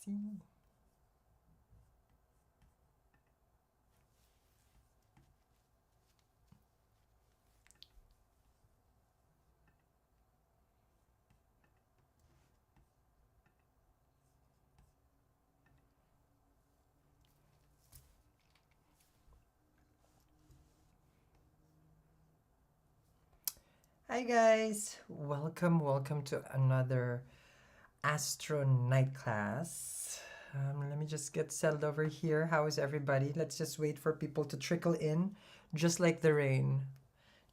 see. Hi guys, welcome to another Astro Night class. Let me just get settled over here. How is everybody? Let's just wait for people to trickle in, just like the rain,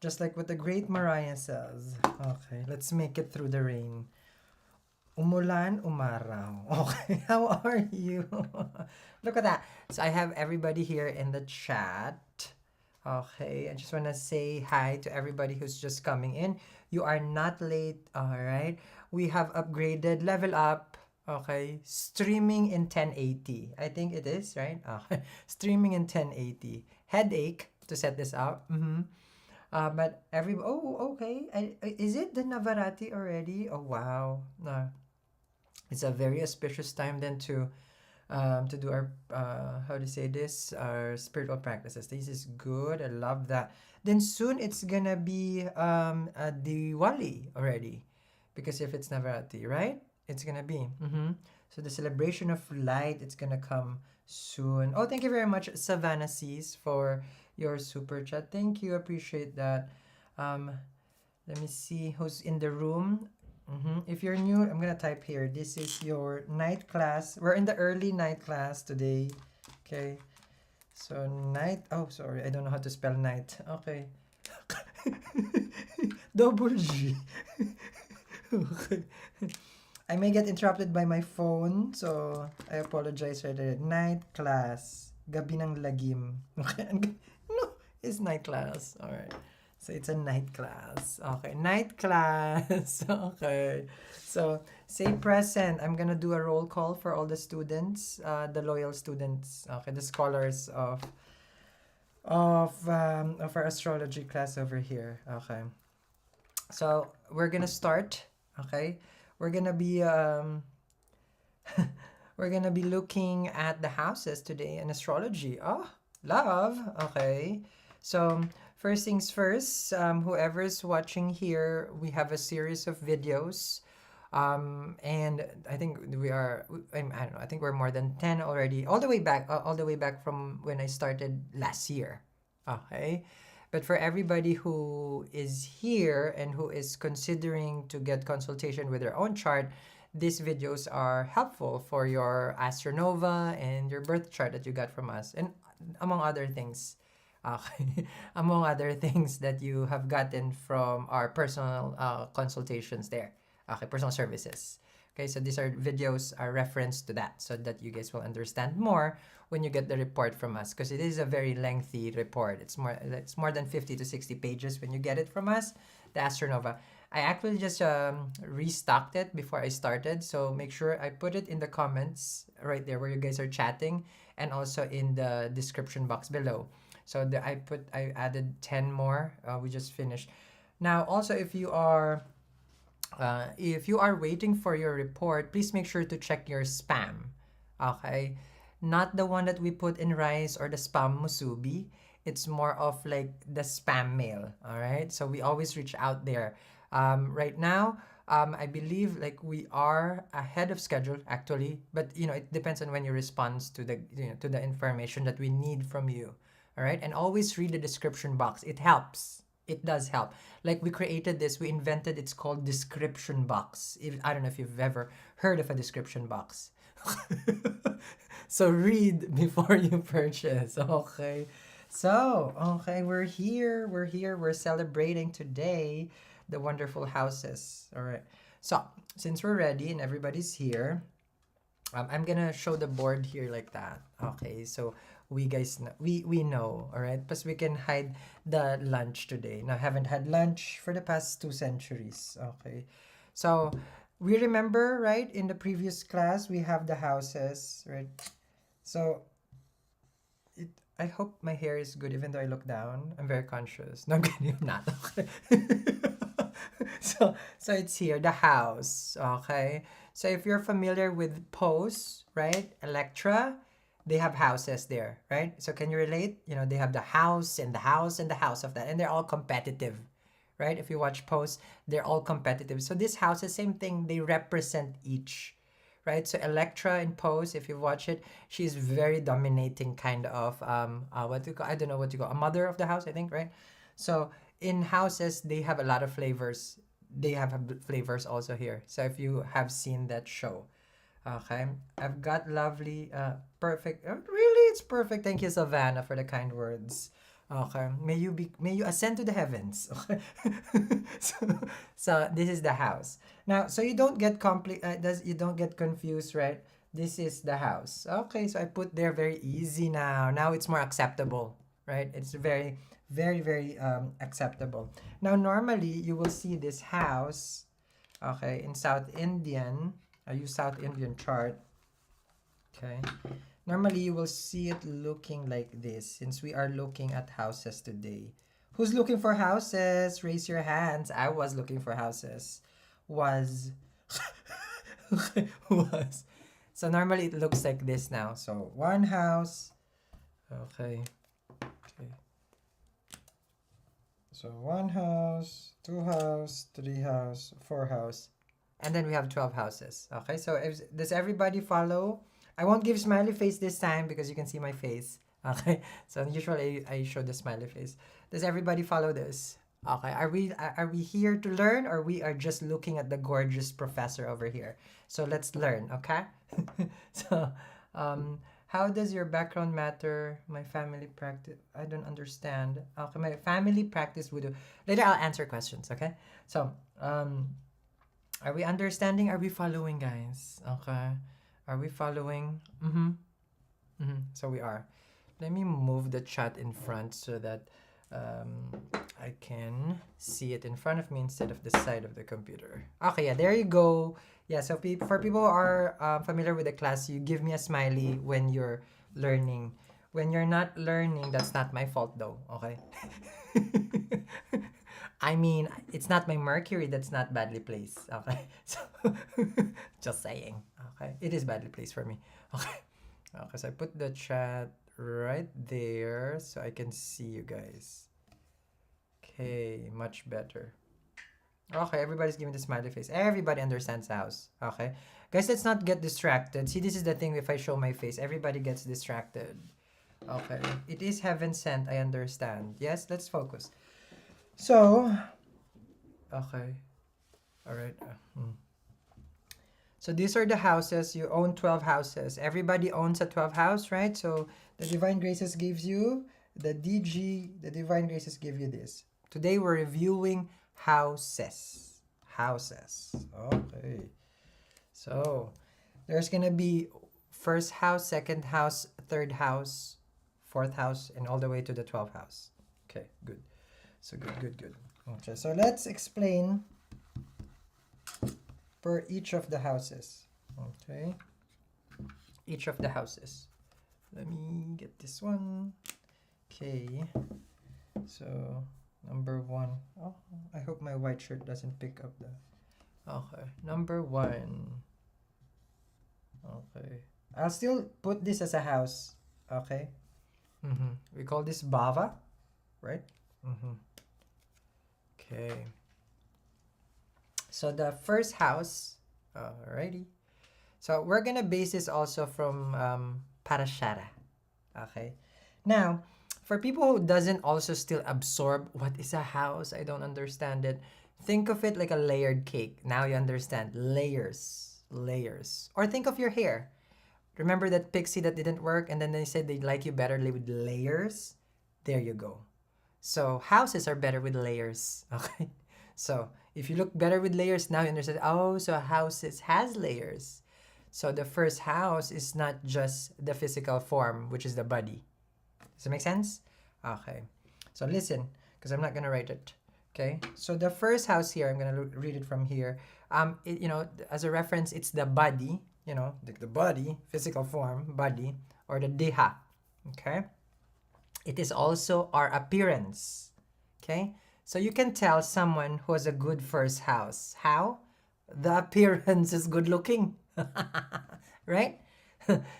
just like what the great Mariah says. Okay, let's make it through the rain. Umulan, umaraw. Okay, how are you? Look at that. So I have everybody here in the chat. Okay, I just want to say hi to everybody who's just coming in. You are not late, all right? We have upgraded, level up, okay? Streaming in 1080. I think it is, right? Okay. Streaming in 1080. Headache to set this up. But oh, okay. Is it the Navarati already? Oh, wow. No, it's a very auspicious time then to do our how to say this, our spiritual practices. This is good. I love that. Then soon it's gonna be a Diwali already, because if it's Navaratri, right? It's gonna be. So the celebration of light, it's gonna come soon. Oh, thank you very much, Savannah Seas, for your super chat. Thank you, appreciate that. Um, Let me see who's in the room. If you're new, I'm gonna type here. This is your night class. We're in the early night class today. Okay. So night. Oh, sorry. I don't know how to spell night. Okay. Double G. Okay. I may get interrupted by my phone, so I apologize for the night class. Gabi ng lagim. Okay. No, it's night class. All right. So it's a night class. Okay, night class. Okay. So say present. I'm gonna do a roll call for all the students, the loyal students. Okay, the scholars of our astrology class over here. Okay. So we're gonna start. Okay, we're gonna be we're gonna be looking at the houses today in astrology. Oh, love. Okay. So first things first, whoever's watching here, we have a series of videos. And I think I don't know, I think we're more than 10 already, all the way back from when I started last year. Okay. But for everybody who is here and who is considering to get consultation with their own chart, these videos are helpful for your astronova and your birth chart that you got from us, and among other things. Okay. Among other things that you have gotten from our personal consultations there. Okay, personal services. Okay, so these are videos are reference to that, so that you guys will understand more when you get the report from us, because it is a very lengthy report. It's more than 50 to 60 pages when you get it from us, the Astronova. I actually just restocked it before I started, so make sure I put it in the comments right there where you guys are chatting, and also in the description box below. So I added 10 more. We just finished. Now, also, if you are waiting for your report, please make sure to check your spam. Okay, not the one that we put in rice or the spam musubi. It's more of like the spam mail. All right, so we always reach out there. Right now, I believe like we are ahead of schedule actually, but it depends on when you respond to the information that we need from you. All right, and always read the description box. It helps. It does help. Like we created this, we invented. It's called description box. I don't know if you've ever heard of a description box. So read before you purchase. Okay. So okay, we're here. We're here. We're celebrating today the wonderful houses. All right. So since we're ready and everybody's here, I'm gonna show the board here like that. Okay, so we guys we know, all right, plus we can hide the lunch today. Now, I haven't had lunch for the past 2 centuries. Okay, so we remember, right, in the previous class we have the houses, right? So I hope my hair is good even though I look down. I'm very conscious. No, I'm kidding, I'm not. Okay. So it's here, the house. Okay. So if you're familiar with pose, right? Electra, they have houses there, right? So can you relate? You know, they have the house and the house and the house of that, and they're all competitive, right? If you watch posts, they're all competitive. So this house is same thing. They represent each, right? So Electra in Pose, if you watch it, she's very dominating kind of what do you call? I don't know what you call a mother of the house, I think, right? So in houses, they have a lot of flavors. They have flavors also here. So if you have seen that show, okay, I've got lovely, perfect. Really, it's perfect. Thank you, Savannah, for the kind words. Okay, may you ascend to the heavens. Okay, so, so this is the house. Now, so you don't get you don't get confused, right? This is the house. Okay, so I put there very easy now. Now it's more acceptable, right? It's very acceptable. Now, normally you will see this house, okay, in South Indian. I use South Indian chart. Okay. Normally you will see it looking like this since we are looking at houses today. Who's looking for houses? Raise your hands. I was looking for houses. Was. Was. So normally it looks like this now. So one house. Okay. Okay. So one house, two house, three house, four house. And then we have 12 houses. Okay, so does everybody follow? I won't give smiley face this time because you can see my face. Okay, so usually I show the smiley face. Does everybody follow this? Okay, are we here to learn or we are just looking at the gorgeous professor over here? So let's learn, okay? So, how does your background matter? My family practice. I don't understand. Okay, my family practice voodoo. Later I'll answer questions, okay? So, are we understanding? Are we following, guys? Okay. Are we following? Mm-hmm. Mm-hmm. So we are. Let me move the chat in front so that I can see it in front of me instead of the side of the computer. Okay, yeah, there you go. Yeah, so for people who are familiar with the class, you give me a smiley when you're learning. When you're not learning, that's not my fault though, okay? I mean, it's not my Mercury that's not badly placed. Okay. So, just saying. Okay. It is badly placed for me. Okay. Okay. So I put the chat right there so I can see you guys. Okay. Much better. Okay. Everybody's giving the smiley face. Everybody understands the house. Okay. Guys, let's not get distracted. See, this is the thing if I show my face, everybody gets distracted. Okay. It is heaven sent. I understand. Yes, let's focus. So, okay, all right. So these are the houses. You own 12 houses. Everybody owns a 12 house, right? So the Divine Graces gives you the DG, the Divine Graces give you this. Today we're reviewing houses. Houses. Okay. So there's going to be first house, second house, third house, fourth house, and all the way to the 12th house. Okay, good. So good. Okay, so let's explain per each of the houses. Okay, each of the houses. Let me get this one. Okay, so number one. Oh, I hope my white shirt doesn't pick up the. Okay, number one. Okay, I'll still put this as a house. Okay. We call this Bhava, right? Okay. So the first house, alrighty. So we're gonna base this also from Parashara. Okay. Now, for people who doesn't also still absorb what is a house, I don't understand it. Think of it like a layered cake. Now you understand layers, layers. Or think of your hair. Remember that pixie that didn't work, and then they said they'd like you better with layers. There you go. So houses are better with layers. Okay. So if you look better with layers, now you understand. Oh, so houses has layers. So the first house is not just the physical form, which is the body. Does it make sense? Okay. So listen, because I'm not gonna write it. Okay. So the first house here, I'm gonna read it from here. You know, as a reference, it's the body. You know, the body, physical form, body, or the deha. Okay. It is also our appearance. Okay. So you can tell someone who has a good first house. How? The appearance is good looking. Right?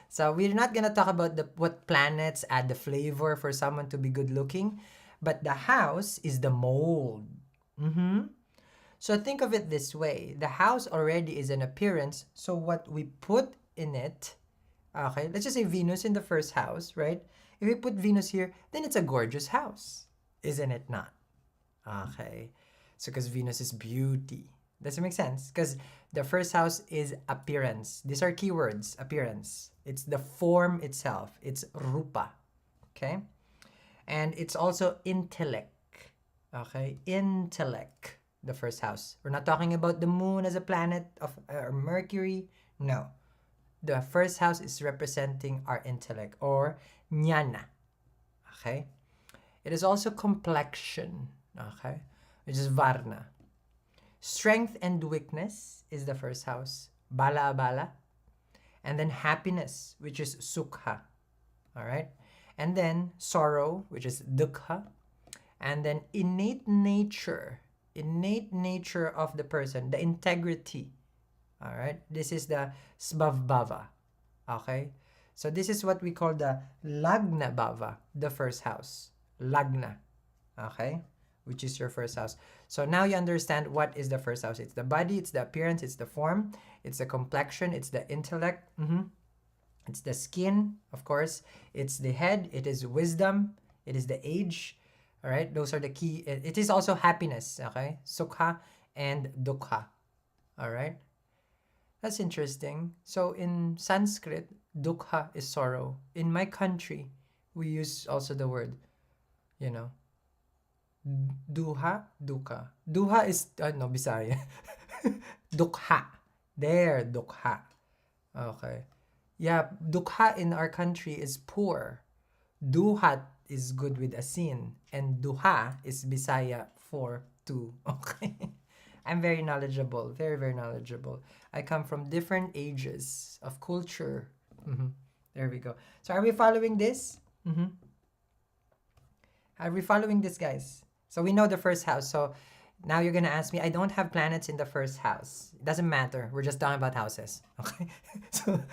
So we're not gonna talk about what planets add the flavor for someone to be good looking, but the house is the mold. So think of it this way: the house already is an appearance. So what we put in it, okay? Let's just say Venus in the first house, right? If we put Venus here, then it's a gorgeous house, isn't it not? Okay. So because Venus is beauty. Does it make sense? Because the first house is appearance. These are keywords, appearance. It's the form itself. It's rupa. Okay? And it's also intellect. Okay? Intellect, the first house. We're not talking about the moon as a planet of Mercury. No. The first house is representing our intellect or jnana. Okay? It is also complexion. Okay? Which is varna. Strength and weakness is the first house. Bala bala. And then happiness, which is sukha. All right? And then sorrow, which is dukha. And then innate nature of the person, the integrity. All right? This is the Bhava. Okay? So this is what we call the Lagna Bhava, the first house. Lagna. Okay? Which is your first house. So now you understand what is the first house. It's the body, it's the appearance, it's the form, it's the complexion, it's the intellect, it's the skin, of course, it's the head, it is wisdom, it is the age. All right, those are the key. It is also happiness, okay? Sukha and dukha. All right, that's interesting. So in Sanskrit, dukha is sorrow. In my country, we use also the word, duha, dukkha. Duha is, no, Bisaya. Dukha. There, dukha. Okay. Yeah, dukha in our country is poor. Duhat is good with asin. And duha is Bisaya for two. Okay. I'm very knowledgeable. Very, very knowledgeable. I come from different ages of culture. There we go. So are we following this? Are we following this, guys? So we know the first house. So now you're going to ask me, I don't have planets in the first house. It doesn't matter. We're just talking about houses. Okay? So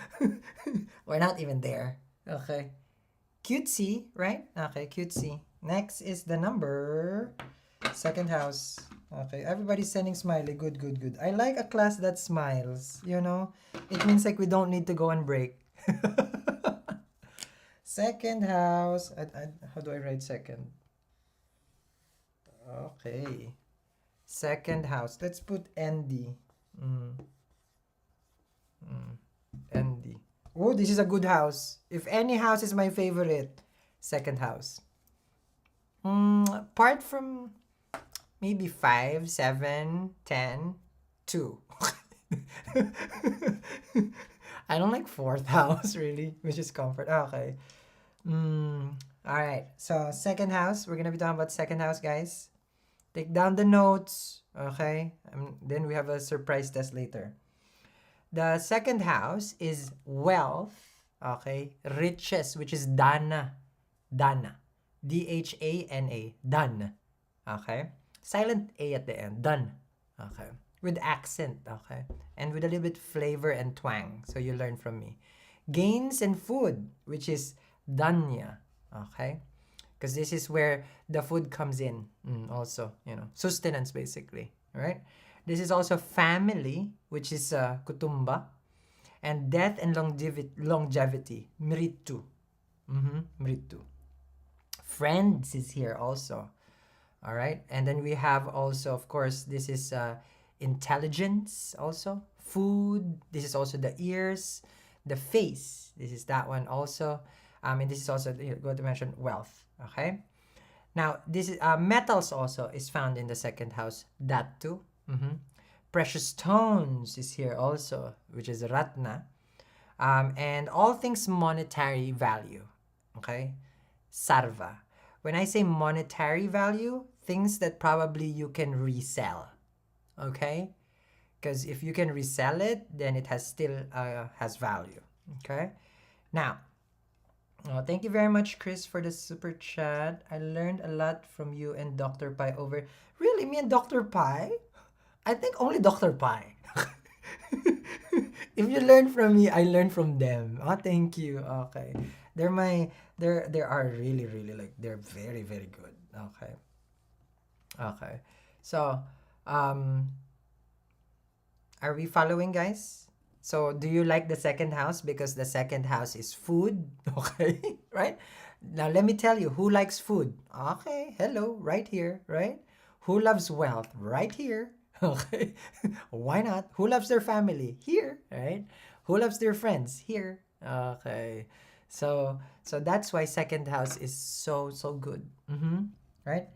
we're not even there. Okay. Cutesy, right? Okay, cutesy. Next is the number. Second house. Okay, everybody's sending smiley. Good, good, good. I like a class that smiles, It means like we don't need to go on break. Second house. How do I write second? Okay. Second house. Let's put ND. ND. Oh, this is a good house. If any house is my favorite, second house. Apart from maybe 5, 7, 10, 2. I don't like fourth house, really, which is comfort. Okay. All right. So, second house. We're going to be talking about second house, guys. Take down the notes. Okay. Then we have a surprise test later. The second house is wealth. Okay. Riches, which is dana. Dana. D-H-A-N-A. Dana. Okay. Silent A at the end. Done. Okay. With accent. Okay. And with a little bit flavor and twang. So you learn from me. Gains and food, which is danya. Okay. Because this is where the food comes in. Also, sustenance basically. Right. This is also family, which is kutumba. And death and longevity. Mritu. Mritu. Friends is here also. All right. And then we have also, of course, this is intelligence also. Food. This is also the ears. The face. This is that one also. And this is also, going to mention wealth. Okay. Now, this is metals also is found in the second house. That too. Precious stones is here also, which is ratna. And all things monetary value. Okay. Sarva. When I say monetary value, things that probably you can resell. Okay? Because if you can resell it, then it still has value. Okay? Now, thank you very much, Chris, for the super chat. I learned a lot from you and Dr. Pai over... Really? Me and Dr. Pai? I think only Dr. Pai. If you learn from me, I learn from them. Oh, thank you. Okay. They're my they are really really like they're very very good. Okay. Okay. So, um are we following, guys? So, do you like the second house because the second house is food? Okay, right? Now, let me tell you who likes food. Okay, hello, right here, right? Who loves wealth? Right here. Okay, why not? Who loves their family? Here, right? Who loves their friends? Here. Okay, so that's why second house is so so good. Right?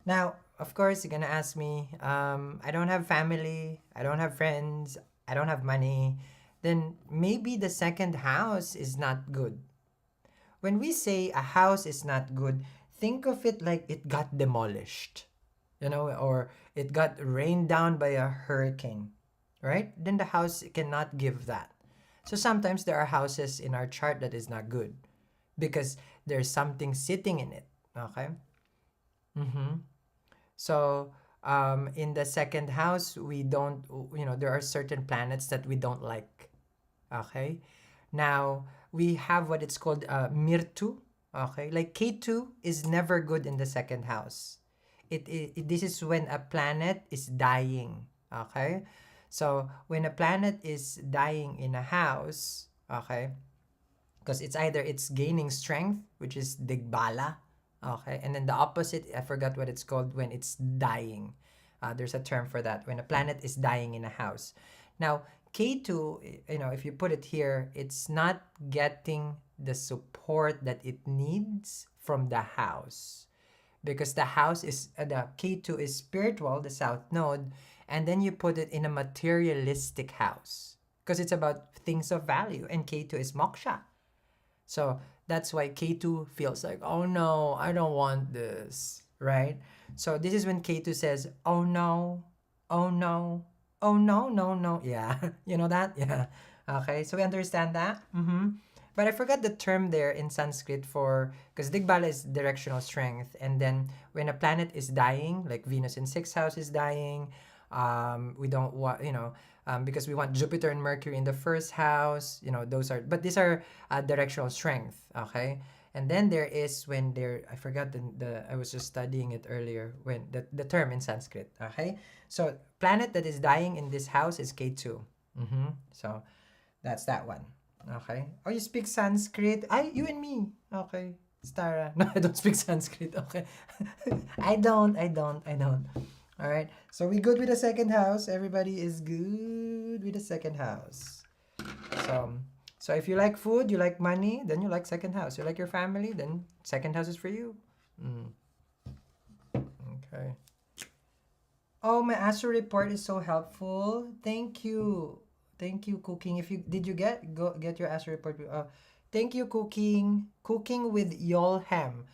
Now, of course, you're gonna ask me, I don't have family, I don't have friends, I don't have money. Then maybe the second house is not good. When we say a house is not good, think of it like it got demolished, or it got rained down by a hurricane, right? Then the house cannot give that. So sometimes there are houses in our chart that is not good because there's something sitting in it. Okay. Mm-hmm. So, in the second house, we don't, there are certain planets that we don't like. Okay. Now, we have what it's called Mirtu. Okay. Like K2 is never good in the second house. This is when a planet is dying. Okay. So, when a planet is dying in a house, okay, because it's either it's gaining strength, which is digbala, okay, and then the opposite, I forgot what it's called when it's dying. There's a term for that when a planet is dying in a house. Now, K2, if you put it here, it's not getting the support that it needs from the house because the house is the K2 is spiritual, the south node, and then you put it in a materialistic house because it's about things of value, and K2 is moksha. So that's why K2 feels like, oh no, I don't want this, right? So this is when K2 says, oh no, oh no, oh no, no, no. Yeah, you know that? Yeah. Okay, so we understand that? But I forgot the term there in Sanskrit for, because Digbala is directional strength. And then when a planet is dying, like Venus in sixth house is dying, we don't want, because we want Jupiter and Mercury in the first house, those are, but these are directional strength, okay? And then there is when there, I forgot I was just studying it earlier, when the term in Sanskrit, okay? So planet that is dying in this house is K2. So that's that one. Okay. Oh, you speak Sanskrit? You and me. Okay. Stara. No, I don't speak Sanskrit. Okay. I don't. All right. So we good with the second house. Everybody is good with the second house. So, so if you like food, you like money, then you like second house. You like your family, then second house is for you. Okay. Oh, my Astro report is so helpful. Thank you. Thank you, Cooking. If you did you get your Astro report? Thank you, Cooking. Cooking with Yol Ham.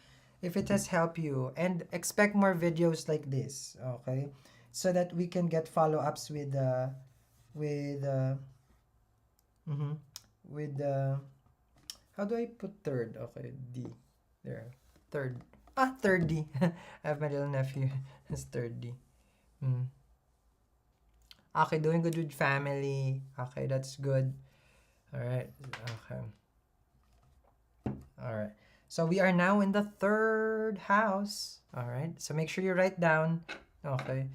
If it has helped you, and expect more videos like this, okay? So that we can get follow-ups with mhm, with how do I put third? Okay, D. There. Third. Third D. I have my little nephew. It's third D. Mm. Okay, doing good with family. Okay, that's good. All right. Okay. All right. So we are now in the third house. All right. So make sure you write down. Okay.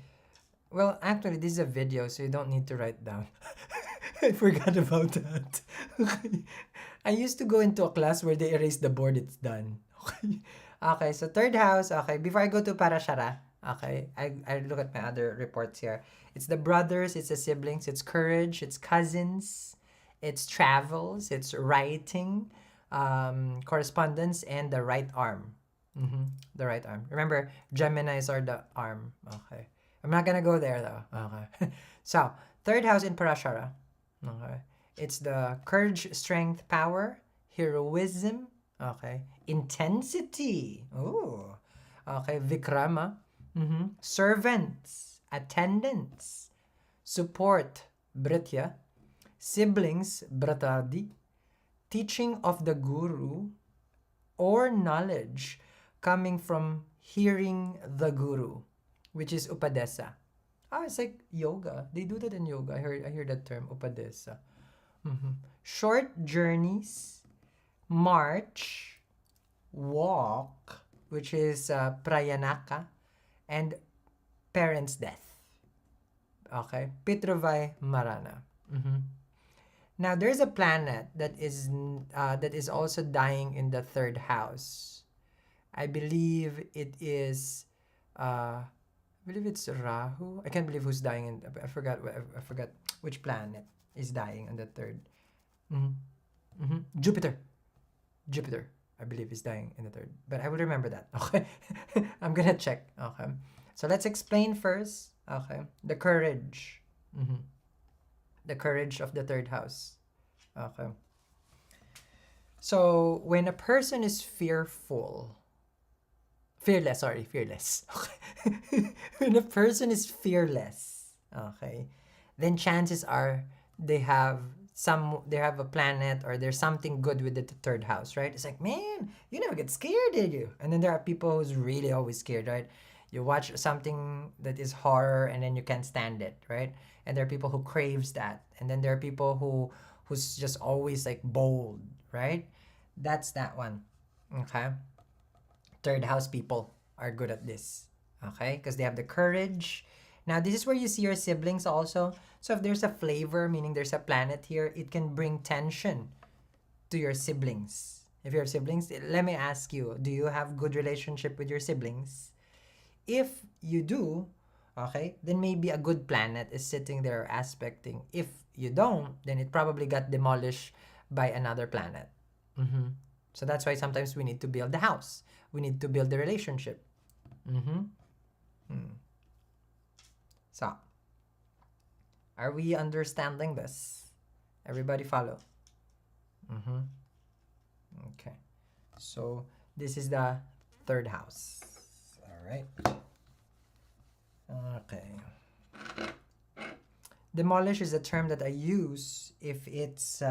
Well, actually, this is a video, so you don't need to write down. I forgot about that. Okay. I used to go into a class where they erase the board. It's done. Okay. Okay. So third house. Okay. Before I go to Parashara. Okay. I look at my other reports here. It's the brothers. It's the siblings. It's courage. It's cousins. It's travels. It's writing, correspondence, and the right arm. The right arm. Remember, Geminis are the arm. Okay. I'm not gonna go there though. Okay. So, third house in Parashara. Okay. It's the courage, strength, power, heroism. Okay. Intensity. Oh. Okay. Vikrama. Servants. Attendants. Support. Britya. Siblings. Bratadi. Teaching of the guru or knowledge coming from hearing the guru, which is upadesa. It's like yoga. They do that in yoga. I hear that term, upadesa. Short journeys, march, walk, which is prayanaka, and parents' death. Okay, Pitravai Marana. Now there's a planet that is also dying in the third house. I believe it is. I believe it's Rahu. I can't believe who's dying in. I forgot. I forgot which planet is dying in the third. Jupiter. Jupiter. I believe is dying in the third. But I will remember that. Okay. I'm gonna check. Okay. So let's explain first. Okay. The courage. The courage of the third house. Okay. So when a person is fearful, fearless. Okay. When a person is fearless, okay, then chances are they have a planet or there's something good with the third house, right? It's like, man, you never get scared, did you? And then there are people who's really always scared, right? You watch something that is horror and then you can't stand it, right? And there are people who craves that. And then there are people who's just always like bold, right? That's that one. Okay. Third house people are good at this. Okay? Because they have the courage. Now, this is where you see your siblings also. So if there's a flavor, meaning there's a planet here, it can bring tension to your siblings. If you have siblings, let me ask you, do you have good relationship with your siblings? If you do, okay, then maybe a good planet is sitting there aspecting. If you don't, then it probably got demolished by another planet. So that's why sometimes we need to build the house. We need to build the relationship. So, are we understanding this? Everybody follow. Okay. So, this is the third house. All right. Okay. Demolish is a term that I use if it's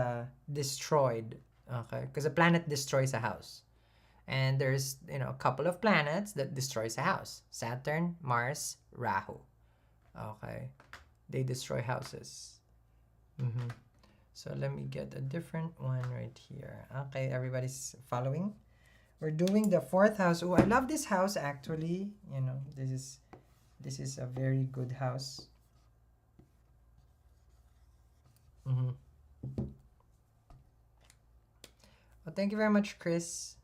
destroyed. Okay. Because a planet destroys a house. And there's, a couple of planets that destroys a house. Saturn, Mars, Rahu. Okay. They destroy houses. So let me get a different one right here. Okay, everybody's following. We're doing the fourth house. Oh, I love this house actually. This is a very good house. Well, thank you very much, Chris.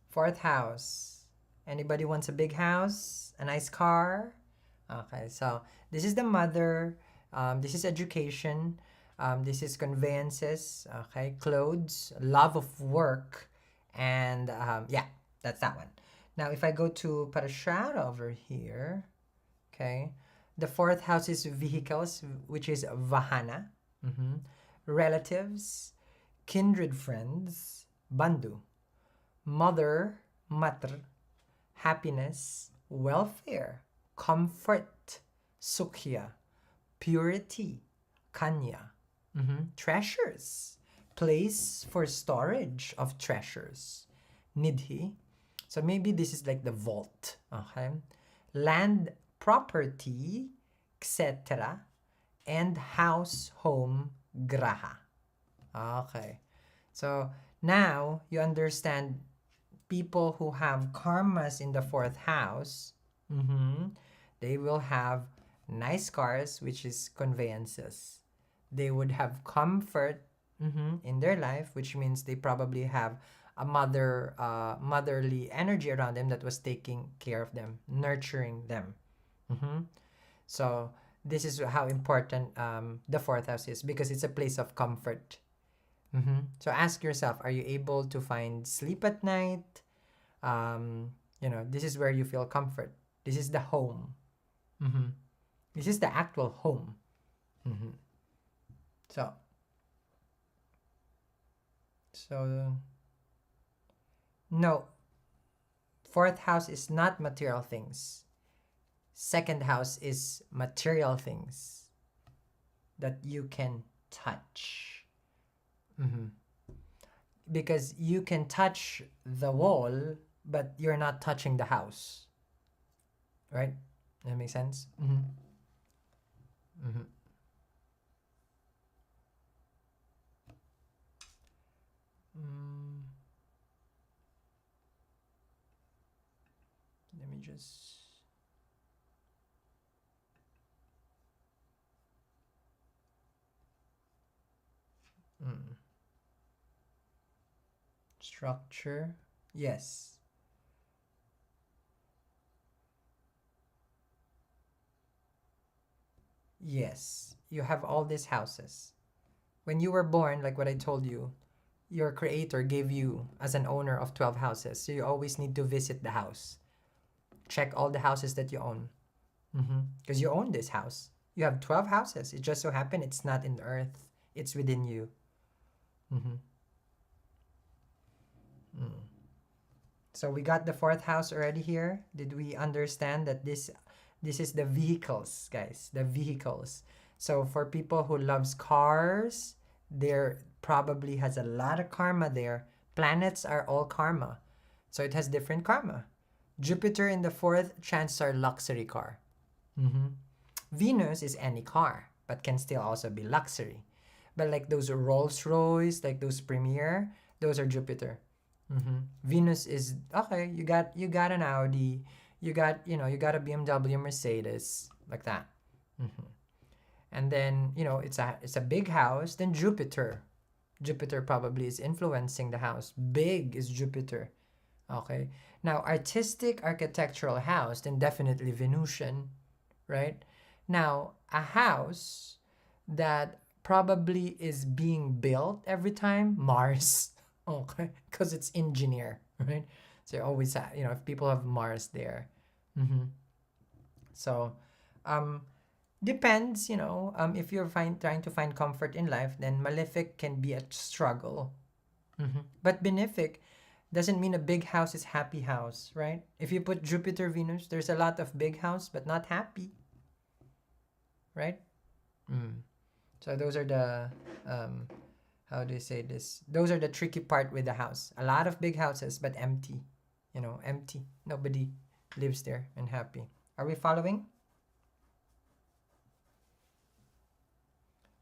Fourth house. Anybody wants a big house? A nice car? Okay, so this is the mother. This is education. This is conveyances. Okay, clothes, love of work, and yeah, that's that one. Now, if I go to Parashara over here, okay, the fourth house is vehicles, which is Vahana, relatives, kindred friends, Bandhu, mother, Matr, happiness, welfare, comfort, Sukhya, purity, Kanya, treasures, place for storage of treasures, Nidhi. So maybe this is like the vault, okay? Land, property, etc. And house, home, graha. Okay. So now you understand people who have karmas in the fourth house, they will have nice cars, which is conveyances. They would have comfort in their life, which means they probably have a motherly energy around them that was taking care of them, nurturing them. So this is how important the fourth house is, because it's a place of comfort. So ask yourself, are you able to find sleep at night? This is where you feel comfort. This is the home. This is the actual home. So no, fourth house is not material things. Second house is material things that you can touch. Because you can touch the wall, but you're not touching the house. Right? That makes sense? Mm-hmm. Let me just... Structure. Yes. Yes. You have all these houses. When you were born, like what I told you, your creator gave you as an owner of 12 houses. So you always need to visit the house. Check all the houses that you own. Because you own this house. You have 12 houses. It just so happened it's not in the earth, it's within you. Mm-hmm. So we got the fourth house already here. Did we understand that this is the vehicles, guys? The vehicles. So for people who loves cars, there probably has a lot of karma there. Planets are all karma. So it has different karma. Jupiter in the fourth, chances are luxury car. Venus is any car, but can still also be luxury. But like those Rolls Royce, like those Premier, those are Jupiter. Venus is okay. You got an Audi, you got a BMW, Mercedes, like that. And then it's a big house. Then Jupiter probably is influencing the house. Big is Jupiter. Okay. Now artistic architectural house, then definitely Venusian, right? Now a house that probably is being built every time, Mars. Okay, because it's engineer, right? So you always have, if people have Mars there. So depends, if you're trying to find comfort in life, then malefic can be a struggle. But benefic doesn't mean a big house is happy house, right? If you put Jupiter, Venus, there's a lot of big house but not happy, right? So those are the how do you say this? Those are the tricky part with the house. A lot of big houses but empty. Empty. Nobody lives there and happy. Are we following?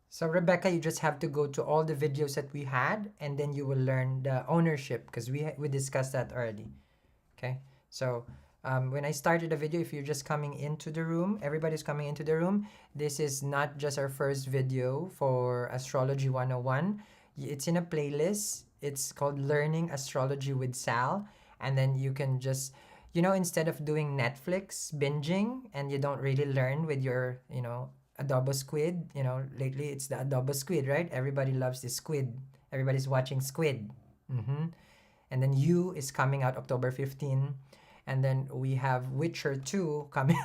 So Rebecca, you just have to go to all the videos that we had, and then you will learn the ownership, because we discussed that already. Okay. So when I started the video, if you're just coming into the room, everybody's coming into the room. This is not just our first video for Astrology 101. It's in a playlist. It's called Learning Astrology with Sal. And then you can just, instead of doing Netflix binging and you don't really learn with your, adobo squid, lately it's the adobo squid, right? Everybody loves this squid. Everybody's watching Squid. And then You is coming out October 15. And then we have Witcher 2 coming.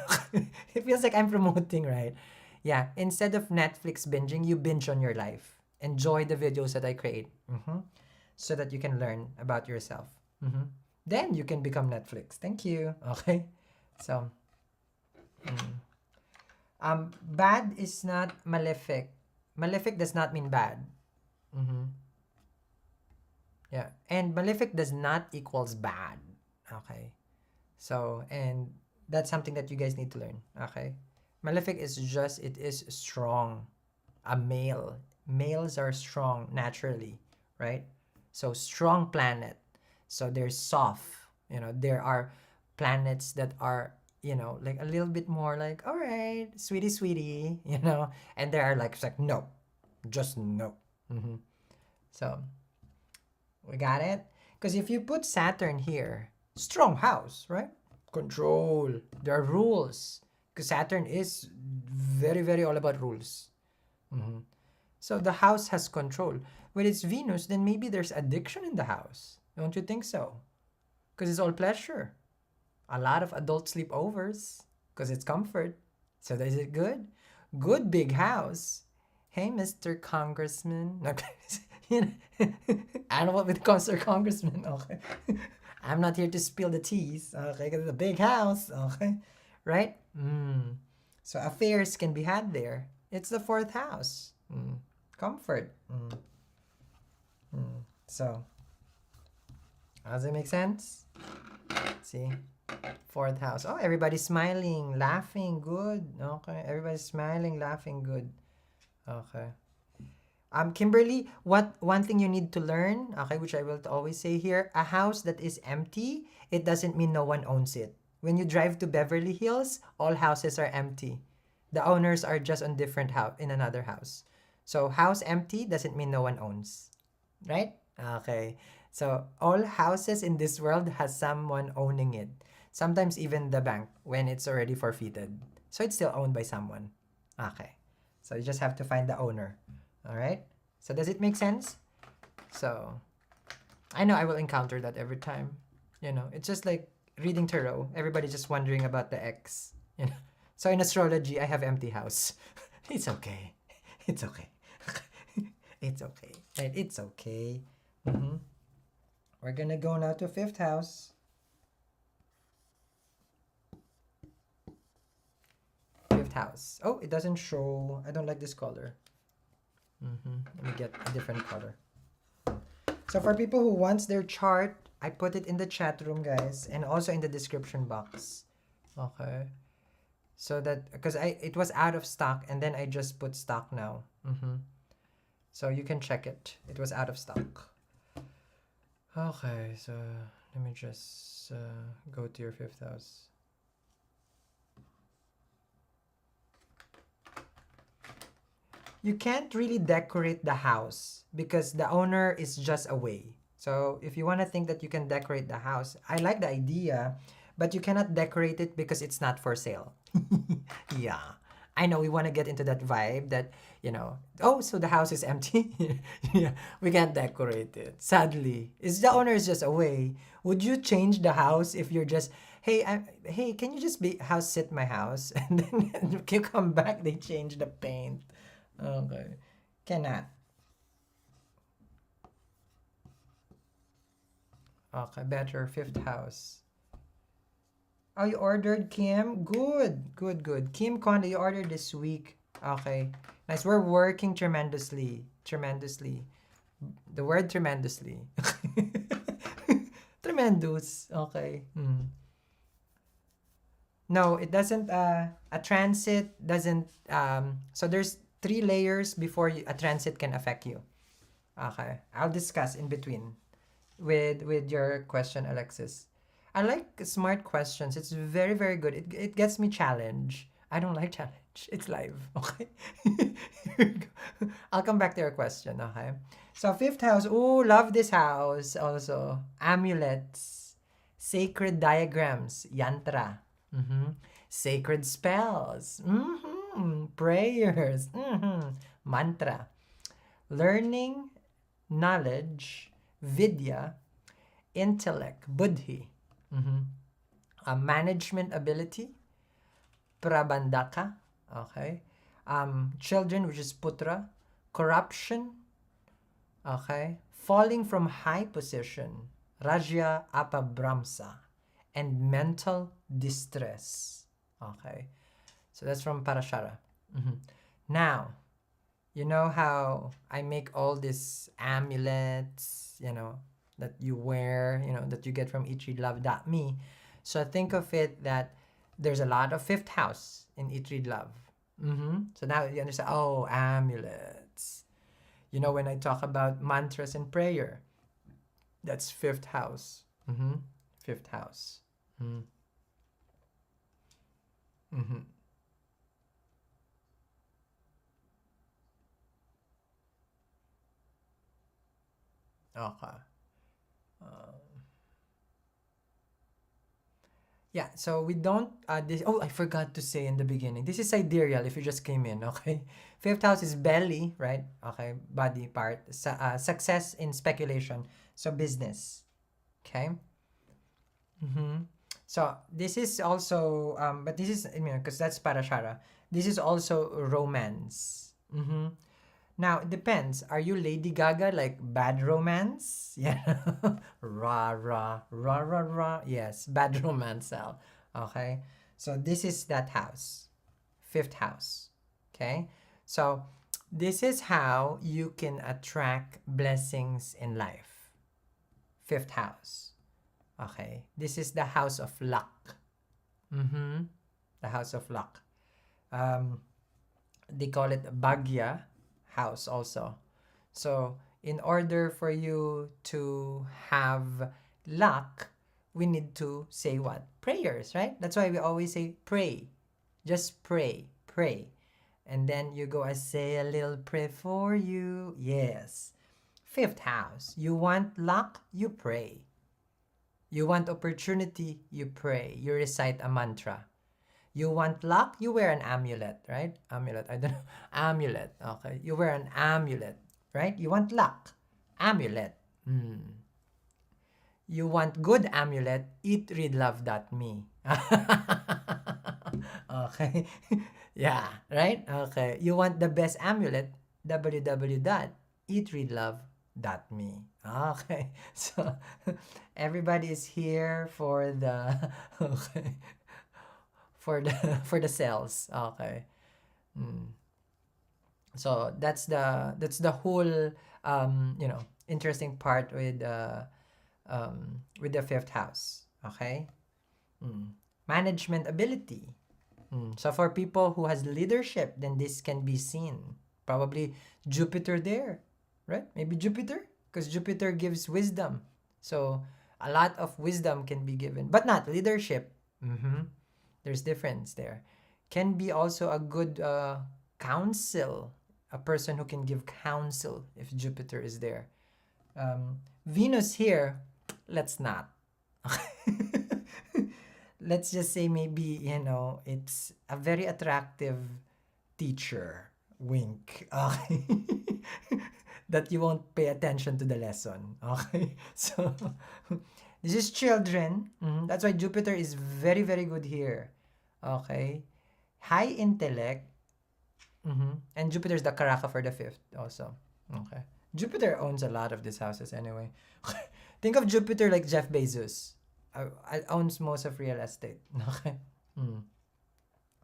It feels like I'm promoting, right? Yeah, instead of Netflix binging, you binge on your life. Enjoy the videos that I create, so that you can learn about yourself. Then you can become Netflix. Thank you. Okay. So, bad is not malefic. Malefic does not mean bad. Yeah, and malefic does not equals bad. Okay. So, and that's something that you guys need to learn. Okay. Malefic is just, it is strong. A male. Males are strong naturally, right? So strong planet. So they're soft. There are planets that are, like a little bit more like, all right, sweetie, sweetie, and there are like, it's like, no, just no. So we got it. Because if you put Saturn here, strong house, right? Control. There are rules. Because Saturn is very, very all about rules. So the house has control. When it's Venus, then maybe there's addiction in the house. Don't you think so? Because it's all pleasure. A lot of adult sleepovers. Because it's comfort. So is it good? Good big house. Hey, Mr. Congressman. I don't know what with Mr. Congressman. Okay. I'm not here to spill the teas. Okay, because it's a big house. Okay. Right? So affairs can be had there. It's the fourth house. Comfort. So, does it make sense? See? Fourth house. Oh, everybody's smiling, laughing, good. Okay, everybody's smiling, laughing, good. Okay. Kimberly, what one thing you need to learn, okay, which I will always say here, a house that is empty, it doesn't mean no one owns it. When you drive to Beverly Hills, all houses are empty. The owners are just on different house in another house. So house empty doesn't mean no one owns, right? Okay. So all houses in this world has someone owning it. Sometimes even the bank when it's already forfeited. So it's still owned by someone. Okay. So you just have to find the owner. All right? So does it make sense? So I know I will encounter that every time. It's just like reading tarot. Everybody's just wondering about the ex. So in astrology, I have empty house. It's okay. It's okay. It's okay. Right? It's okay. We're gonna go now to fifth house. Fifth house. Oh, it doesn't show. I don't like this color. Let me get a different color. So for people who wants their chart, I put it in the chat room, guys, and also in the description box. Okay. So that because it was out of stock, and then I just put stock now. So you can check it. It was out of stock. Okay, so let me just go to your fifth house. You can't really decorate the house because the owner is just away. So if you want to think that you can decorate the house, I like the idea, but you cannot decorate it because it's not for sale. Yeah. I know we want to get into that vibe that, oh, so the house is empty. Yeah, we can't decorate it. Sadly, is the owner is just away. Would you change the house if you're just, hey, can you just be house sit my house? And then you come back, they change the paint. Okay. Cannot. Okay, better. Fifth house. Oh, you ordered, Kim? Good, good, good. Kim Kondo, you ordered this week. Okay. Nice. We're working tremendously. Tremendously. The word tremendously. Tremendous. Okay. No, it doesn't. A transit doesn't. So there's 3 layers before a transit can affect you. Okay. I'll discuss in between with your question, Alexis. I like smart questions. It's very, very good. It gets me challenged. I don't like challenge. It's live. Okay. I'll come back to your question. Okay. So fifth house. Oh, love this house also. Amulets, sacred diagrams, yantra, sacred spells, prayers, mantra, learning, knowledge, vidya, intellect, buddhi, management ability, prabandaka, okay, children, which is putra, corruption, okay, falling from high position, rajya apabramsa, and mental distress, okay. So that's from Parashara. Now, you know how I make all these amulets, that you wear, that you get from eatreadlove.me. So think of it that there's a lot of fifth house in Eat Read Love. So now you understand, oh, amulets. When I talk about mantras and prayer, that's fifth house. Fifth house. Okay. Yeah, so we don't, I forgot to say in the beginning, this is sidereal if you just came in, okay? Fifth house is belly, right? Okay, body part, success in speculation, so business, okay? So this is also, but this is, because that's Parashara, this is also romance. Now, it depends. Are you Lady Gaga, like bad romance? Yeah. Rah, rah, rah, rah, rah. Yes, bad romance cell. Okay. So this is that house. Fifth house. Okay. So this is how you can attract blessings in life. Fifth house. Okay. This is the house of luck. Mm-hmm. The house of luck. Um, they call it Bhagya house also. So, in order for you to have luck, we need to say what? Prayers, right? That's why we always say pray. Just pray, pray. And then you go, I say a little pray for you. Yes. Fifth house. You want luck? You pray. You want opportunity? You pray. You recite a mantra. You want luck? You wear an amulet, right? Amulet. I don't know. Amulet. Okay. You wear an amulet, right? You want luck? Amulet. You want good amulet? Eat, read, love.me. Okay. Yeah, right? Okay. You want the best amulet? www.eatreadlove.me. Okay. So everybody is here for the okay, for the sales. Okay. Mm. So that's the whole interesting part with the fifth house. Okay. Mm. Management ability. So for people who has leadership, then this can be seen. Probably Jupiter there, right? Maybe Jupiter, because Jupiter gives wisdom. So a lot of wisdom can be given, but not leadership. There's difference there. Can be also a good counsel, a person who can give counsel if Jupiter is there. Venus here, let's not. Let's just say maybe, it's a very attractive teacher. Wink. Okay. That you won't pay attention to the lesson. Okay. So, this is children. That's why Jupiter is very, very good here. Okay. High intellect. And Jupiter is the Karaka for the fifth also. Okay. Jupiter owns a lot of these houses anyway. Think of Jupiter like Jeff Bezos. Owns most of real estate. Okay.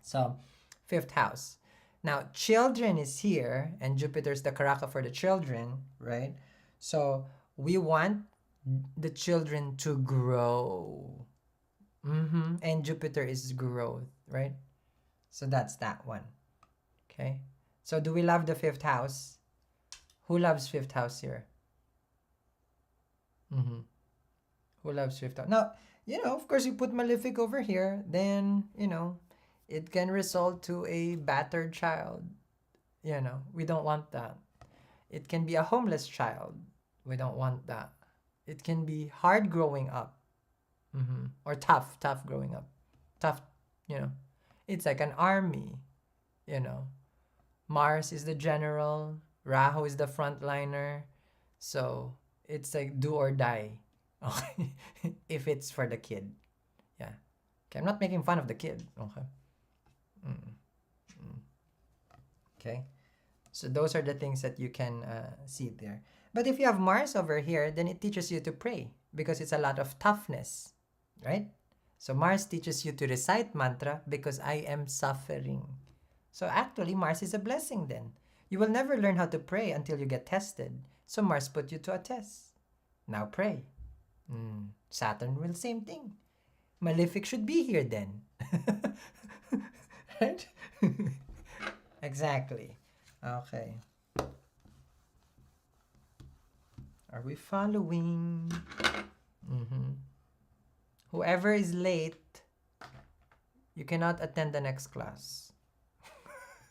So, fifth house. Now, children is here, and Jupiter's the Karaka for the children, right? So, we want the children to grow. And Jupiter is growth, right? So, that's that one. Okay. So, do we love the fifth house? Who loves fifth house here? Who loves fifth house? Now, of course, you put malefic over here, then, it can result to a battered child. We don't want that. It can be a homeless child. We don't want that. It can be hard growing up. Or tough growing up. Tough, it's like an army, Mars is the general, Rahu is the frontliner. So it's like do or die. Okay. If it's for the kid. Yeah. Okay, I'm not making fun of the kid. Okay. Okay. So those are the things that you can see there. But if you have Mars over here, then it teaches you to pray because it's a lot of toughness, right? So Mars teaches you to recite mantra because I am suffering. So actually, Mars is a blessing then. You will never learn how to pray until you get tested. So Mars put you to a test. Now pray. Saturn will same thing. Malefic should be here then. Right? Exactly. Okay. Are we following? Whoever is late, you cannot attend the next class.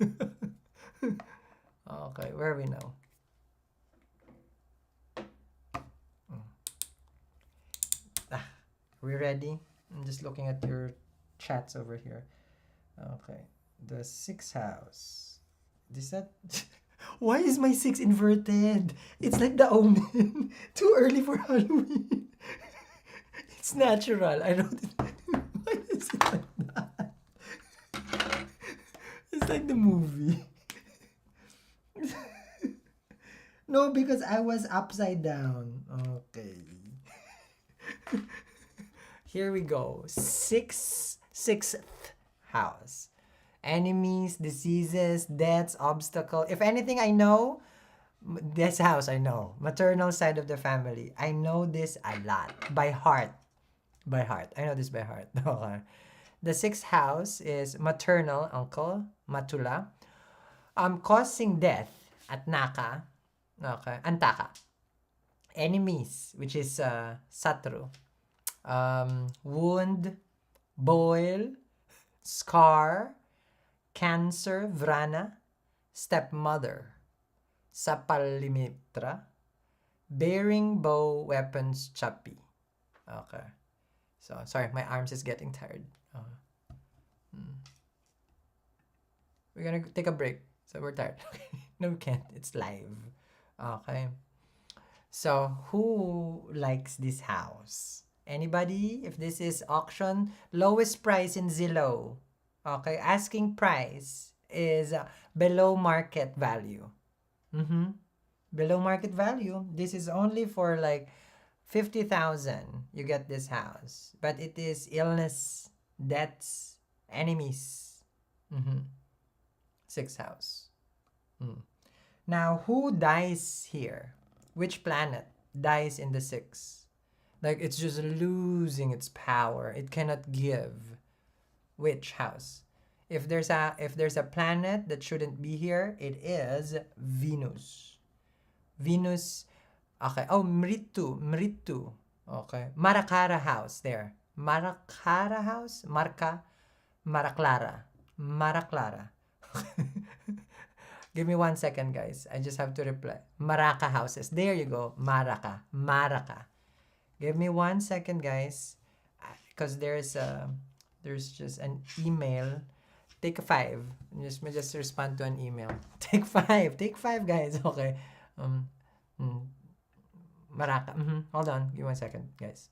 Okay, where are we now? Are we ready? I'm just looking at your chats over here. Okay, the sixth house. Is that? Why is my 6 inverted? It's like the omen. Too early for Halloween. It's natural. I wrote it. Why is it like that? It's like the movie. No, because I was upside down. Okay. Here we go. Sixth house. Enemies, diseases, deaths, obstacle. If anything I know, this house I know. Maternal side of the family. I know this a lot. By heart. I know this by heart. Okay. The sixth house is maternal uncle, matula. Causing death at naka, okay, antaka. Enemies, which is satru. Wound, boil, scar, cancer, vrana, stepmother, sapalimitra, bearing bow weapons, chapi. Okay. So, sorry, my arms is getting tired. We're gonna take a break. So, we're tired. No, we can't. It's live. Okay. So, who likes this house? Anybody? If this is auction, lowest price in Zillow. Okay, asking price is below market value. Below market value. This is only for like 50,000. You get this house, but it is illness, debts, enemies. Sixth house. Now, who dies here? Which planet dies in the sixth? Like it's just losing its power. It cannot give. Which house? If there's a planet that shouldn't be here, it is Venus. Venus. Okay. Oh, Mritu. Okay. Marakara house there. Marakara house. Maraclara. Give me 1 second, guys. I just have to reply. Maraca houses. There you go. Maraca. Give me 1 second, guys. Because there's just an email. Take a 5. Just respond to an email. Take 5. Take 5, guys. Okay. Maraca. Hold on. Give me 1 second, guys.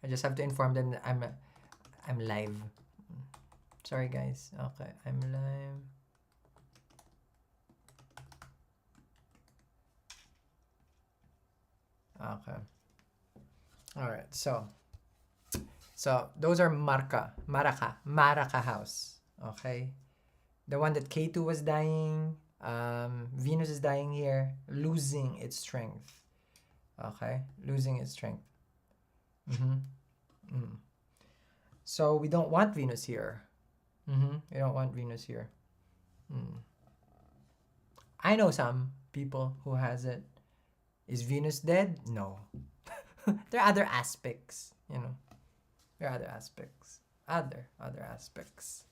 I just have to inform them that I'm live. Sorry, guys. Okay, I'm live. Okay. All right. So those are Maraca house. Okay. The one that K2 was dying. Venus is dying here, losing its strength. Okay, losing its strength. So we don't want Venus here. We don't want Venus here. I know some people who has it. Is Venus dead? No. There are other aspects, There are other aspects. Other aspects.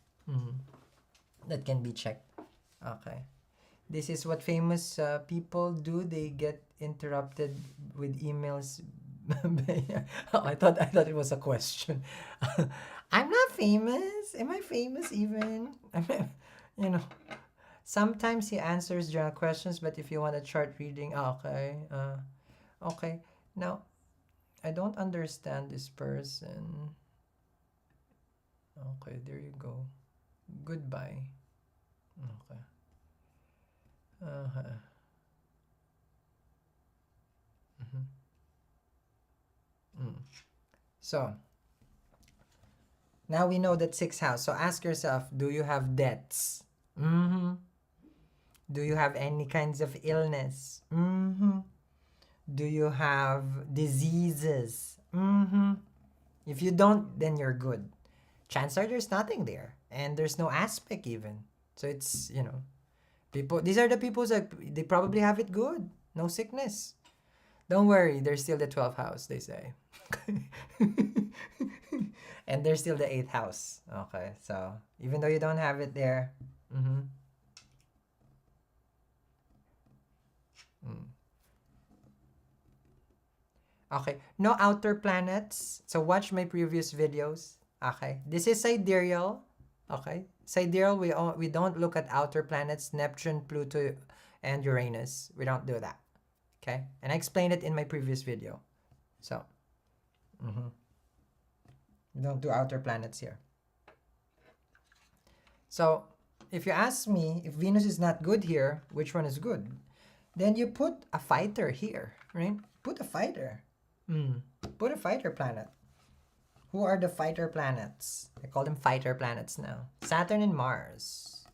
That can be checked. Okay. This is what famous people do. They get interrupted with emails. Oh, I thought it was a question. I'm not famous. Am I famous even? Sometimes he answers general questions, but if you want a chart reading, okay. Okay. Now, I don't understand this person. Okay, there you go. Goodbye. Okay. So, now we know that sixth house. So ask yourself, do you have debts? Do you have any kinds of illness? Do you have diseases? If you don't, then you're good. Chances are there's nothing there. And there's no aspect even. So it's, people, these are the people that they probably have it good. No sickness. Don't worry, there's still the 12th house, they say. And there's still the 8th house. Okay, so even though you don't have it there, Okay, no outer planets. So watch my previous videos. Okay, this is sidereal. Okay, sidereal, we don't look at outer planets, Neptune, Pluto, and Uranus. We don't do that. Okay, and I explained it in my previous video. So, we don't do outer planets here. So, if you ask me if Venus is not good here, which one is good? Then you put a fighter here, right? Put a fighter. Put a fighter planet. Who are the fighter planets? I call them fighter planets now. Saturn and Mars.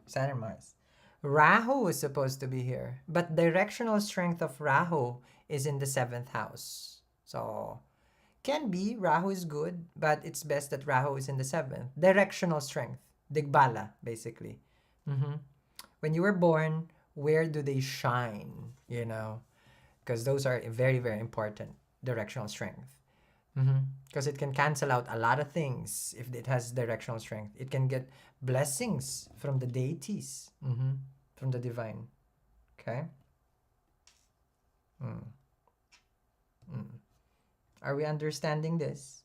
Saturn, Mars. Rahu is supposed to be here. But directional strength of Rahu is in the 7th house. So, Can be, Rahu is good, but it's best that Rahu is in the 7th. Directional strength. Digbala, basically. Mm-hmm. When you were born, where do they shine? You know, because those are very, very important. Directional strength. Because it can cancel out a lot of things if it has directional strength. It can get blessings from the deities, from the divine. Okay? Mm. Mm. Are we understanding this?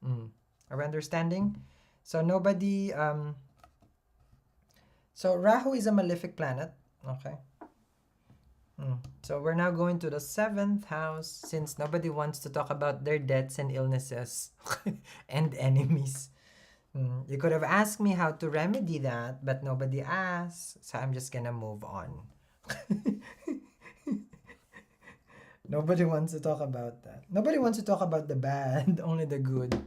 Are we understanding? So nobody, so Rahu is a malefic planet. Okay. So we're now going to the 7th house since nobody wants to talk about their debts and illnesses and enemies. You could have asked me how to remedy that, but nobody asked, so I'm just gonna move on. Nobody wants to talk about that. Nobody wants to talk about the bad, only the good.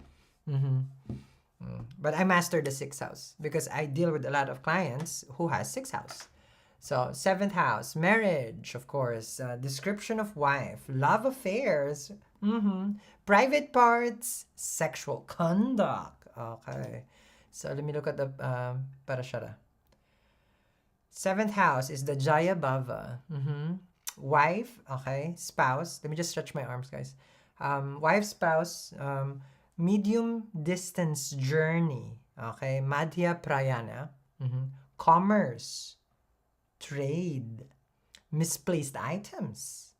But I mastered the 6th house because I deal with a lot of clients who has 6th house. So 7th house, marriage, of course, description of wife, love affairs, private parts, sexual conduct. Okay, so let me look at the Parashara. 7th house is the Jaya Bhava. Wife, okay, spouse. Let me just stretch my arms, guys. Wife, spouse, medium distance journey. Okay, Madhya Prayana. Commerce, trade, misplaced items,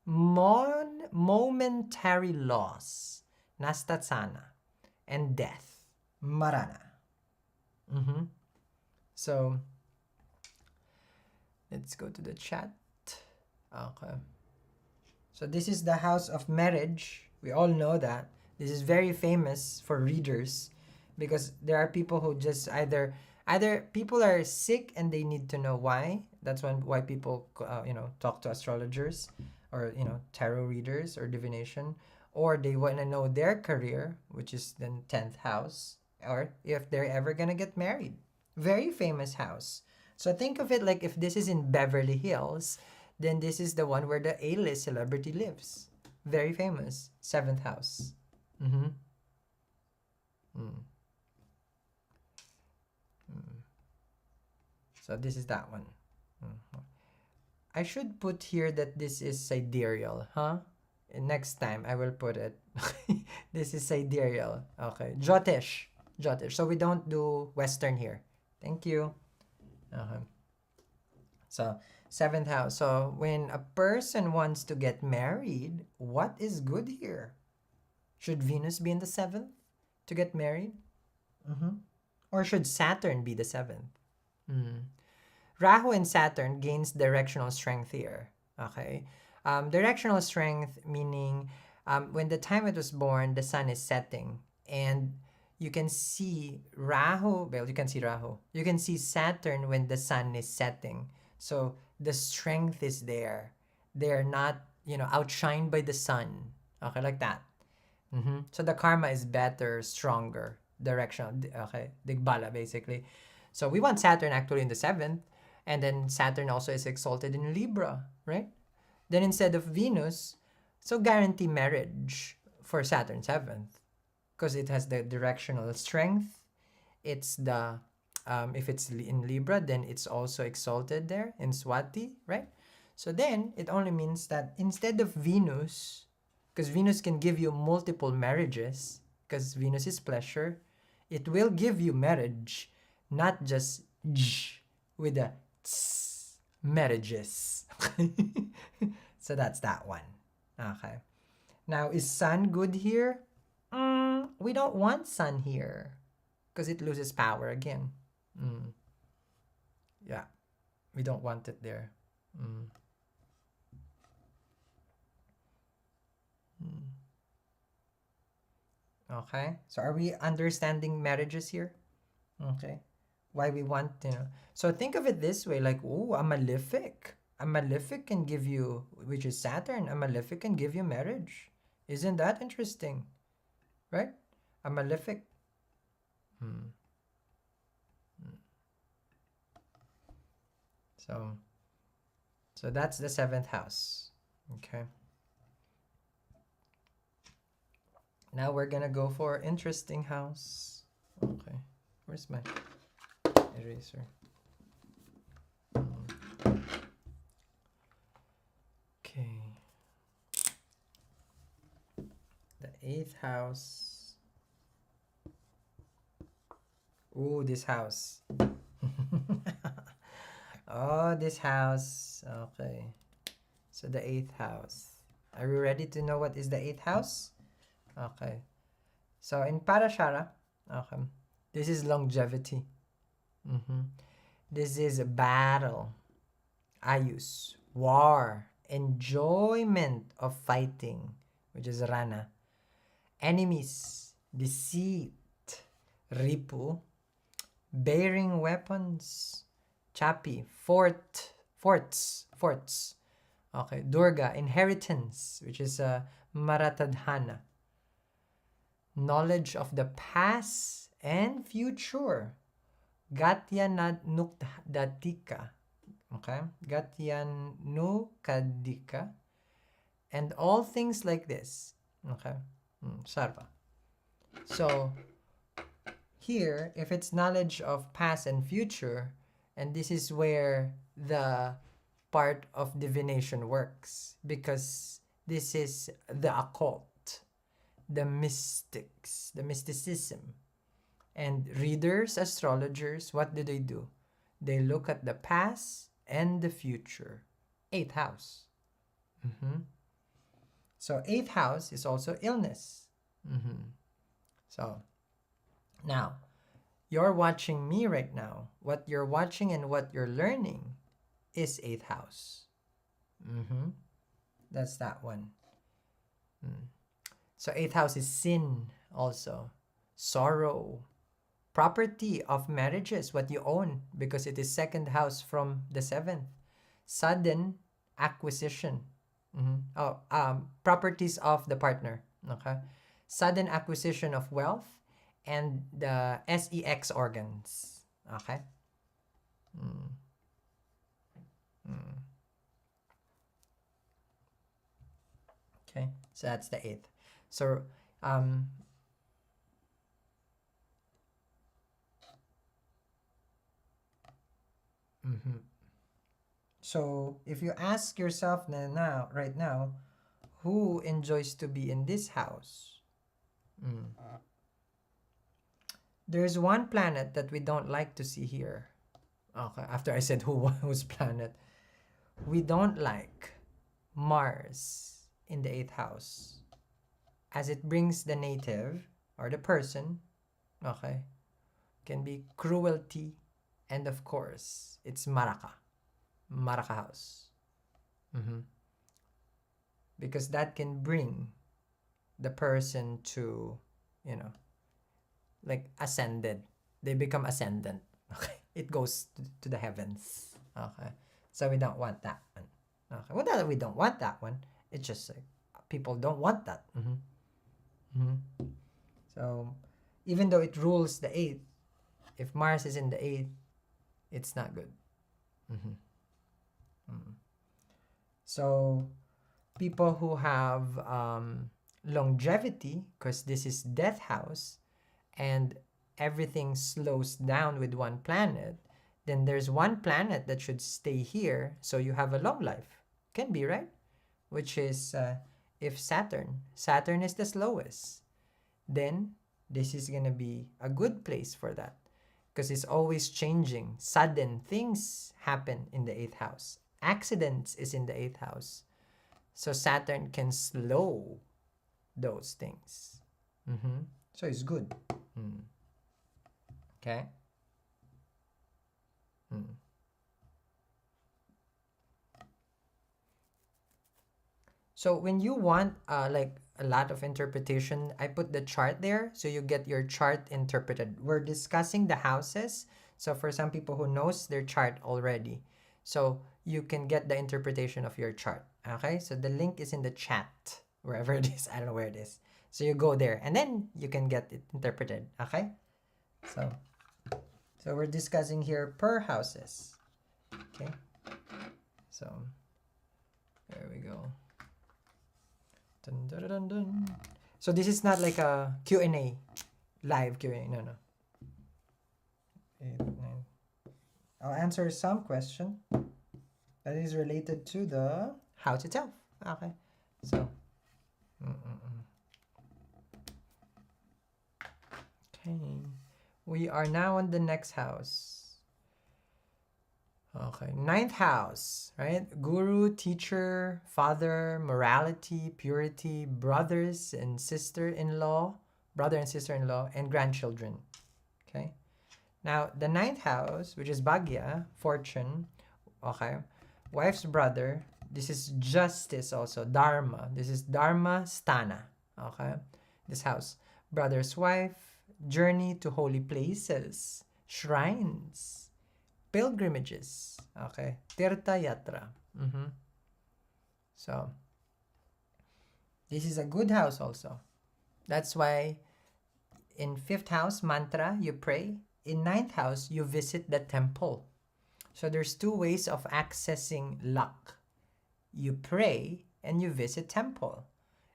momentary loss, nastatsana, and death, marana. So let's go to the chat. Okay. So this is the house of marriage. We all know that. This is very famous for readers because there are people who just either people are sick and they need to know why. That's why people talk to astrologers or tarot readers or divination, or they want to know their career, which is the 10th house, or if they're ever gonna get married. Very famous house. So think of it like if this is in Beverly Hills, then this is the one where the A-list celebrity lives. Very famous. 7th house. So this is that one. I should put here that this is sidereal, huh? Next time I will put it. This is sidereal. Okay. Jyotish. So we don't do Western here. Thank you. So 7th house. So when a person wants to get married, what is good here? Should Venus be in the 7th to get married? Or should Saturn be the 7th? Rahu and Saturn gains directional strength here. Okay. Directional strength meaning when the time it was born, the sun is setting. And you can see Rahu, well, you can see Rahu. You can see Saturn when the sun is setting. So the strength is there. They're not, outshined by the sun. Okay, like that. So the karma is better, stronger, directional. Okay, digbala basically. So we want Saturn actually in the 7th. And then Saturn also is exalted in Libra, right? Then instead of Venus, so guarantee marriage for Saturn 7th. Because it has the directional strength. It's the, if it's in Libra, then it's also exalted there in Swati, right? So then it only means that instead of Venus, because Venus can give you multiple marriages, because Venus is pleasure, it will give you marriage, not just with a marriages. So that's that one. Okay. Now, is Sun good here? We don't want Sun here because it loses power again. Yeah, we don't want it there. Okay, so are we understanding marriages here? Okay, why we want, So think of it this way, like, oh, a malefic. A malefic can give you, which is Saturn, a malefic can give you marriage. Isn't that interesting? Right? A malefic. So that's the 7th house. Okay. Now we're gonna go for interesting house. Okay, where's my eraser? Okay, the 8th house. Ooh, this house. Oh, this house. Okay, so the 8th house. Are you ready to know what is the 8th house? Okay, so in Parashara, okay, this is longevity. This is a battle, ayus, war, enjoyment of fighting, which is rana, enemies, deceit, ripu, bearing weapons, chapi, forts, okay, durga, inheritance, which is a maratadhana, knowledge of the past and future, Gatyanukdatika, okay, Gatyanukadika, and all things like this, okay, sarva. So here, if it's knowledge of past and future, and this is where the part of divination works, because this is the occult, the mystics, the mysticism. And readers, astrologers, what do? They look at the past and the future. 8th house. So 8th house is also illness. So now, you're watching me right now. What you're watching and what you're learning is 8th house. That's that one. So 8th house is sin also. Sorrow. Property of marriages, what you own, because it is 2nd house from the 7th. Sudden acquisition. Properties of the partner. Okay. Sudden acquisition of wealth and the sex organs. Okay. Okay. So that's the 8th. So So if you ask yourself right now, who enjoys to be in this house? There's one planet that we don't like to see here. Okay, after I said whose planet, we don't like Mars in the 8th house, as it brings the native or the person. Okay, can be cruelty, and of course it's Maraka house. Because that can bring the person to, like ascended. They become ascendant. Okay, it goes to the heavens. Okay, so we don't want that one. Okay, well, that we don't want that one. It's just like people don't want that. So even though it rules the 8th, if Mars is in the 8th, it's not good. So people who have longevity, because this is death house, and everything slows down with one planet, then there's one planet that should stay here, so you have a long life. Can be, right? Which is if Saturn is the slowest, then this is gonna be a good place for that, because it's always changing. Sudden things happen in the 8th house. Accidents is in the 8th house. So Saturn can slow those things. So it's good. Okay. So when you want like a lot of interpretation, I put the chart there so you get your chart interpreted. We're discussing the houses. So for some people who knows their chart already, so you can get the interpretation of your chart. Okay, so the link is in the chat, wherever it is. I don't know where it is. So you go there and then you can get it interpreted. Okay, so we're discussing here per houses. Okay, so there we go. Dun, dun, dun, dun. So this is not like a Q&A, live Q&A. No, no. 8, 9. I'll answer some question that is related to the house itself. Okay. So. Okay. We are now on the next house. Okay, ninth house, right? Guru, teacher, father, morality, purity, brothers and sister-in-law, brother and sister-in-law, and grandchildren. Okay. Now, the ninth house, which is Bhagya, fortune, okay, wife's brother, this is justice also, Dharma. This is Dharma Sthana, okay, this house. Brother's wife, journey to holy places, shrines, pilgrimages, okay, Tirtha Yatra. So, this is a good house also. That's why in 5th house, mantra, you pray. In 9th house, you visit the temple. So there's 2 ways of accessing luck. You pray and you visit temple.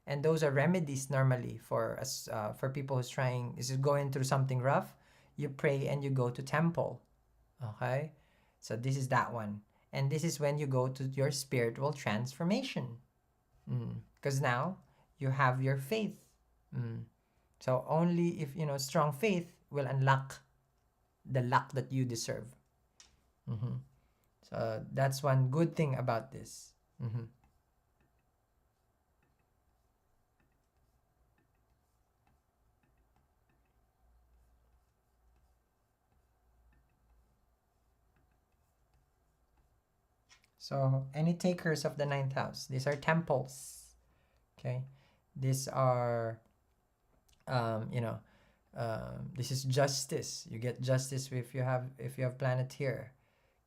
And those are remedies normally for us, for people who's going through something rough. You pray and you go to temple. Okay? So this is that one. And this is when you go to your spiritual transformation. Because now you have your faith. So only if, strong faith will unlock the luck that you deserve. So that's one good thing about this. So any takers of the 9th house, these are temples. Okay, these are, this is justice. You get justice if you have planet here.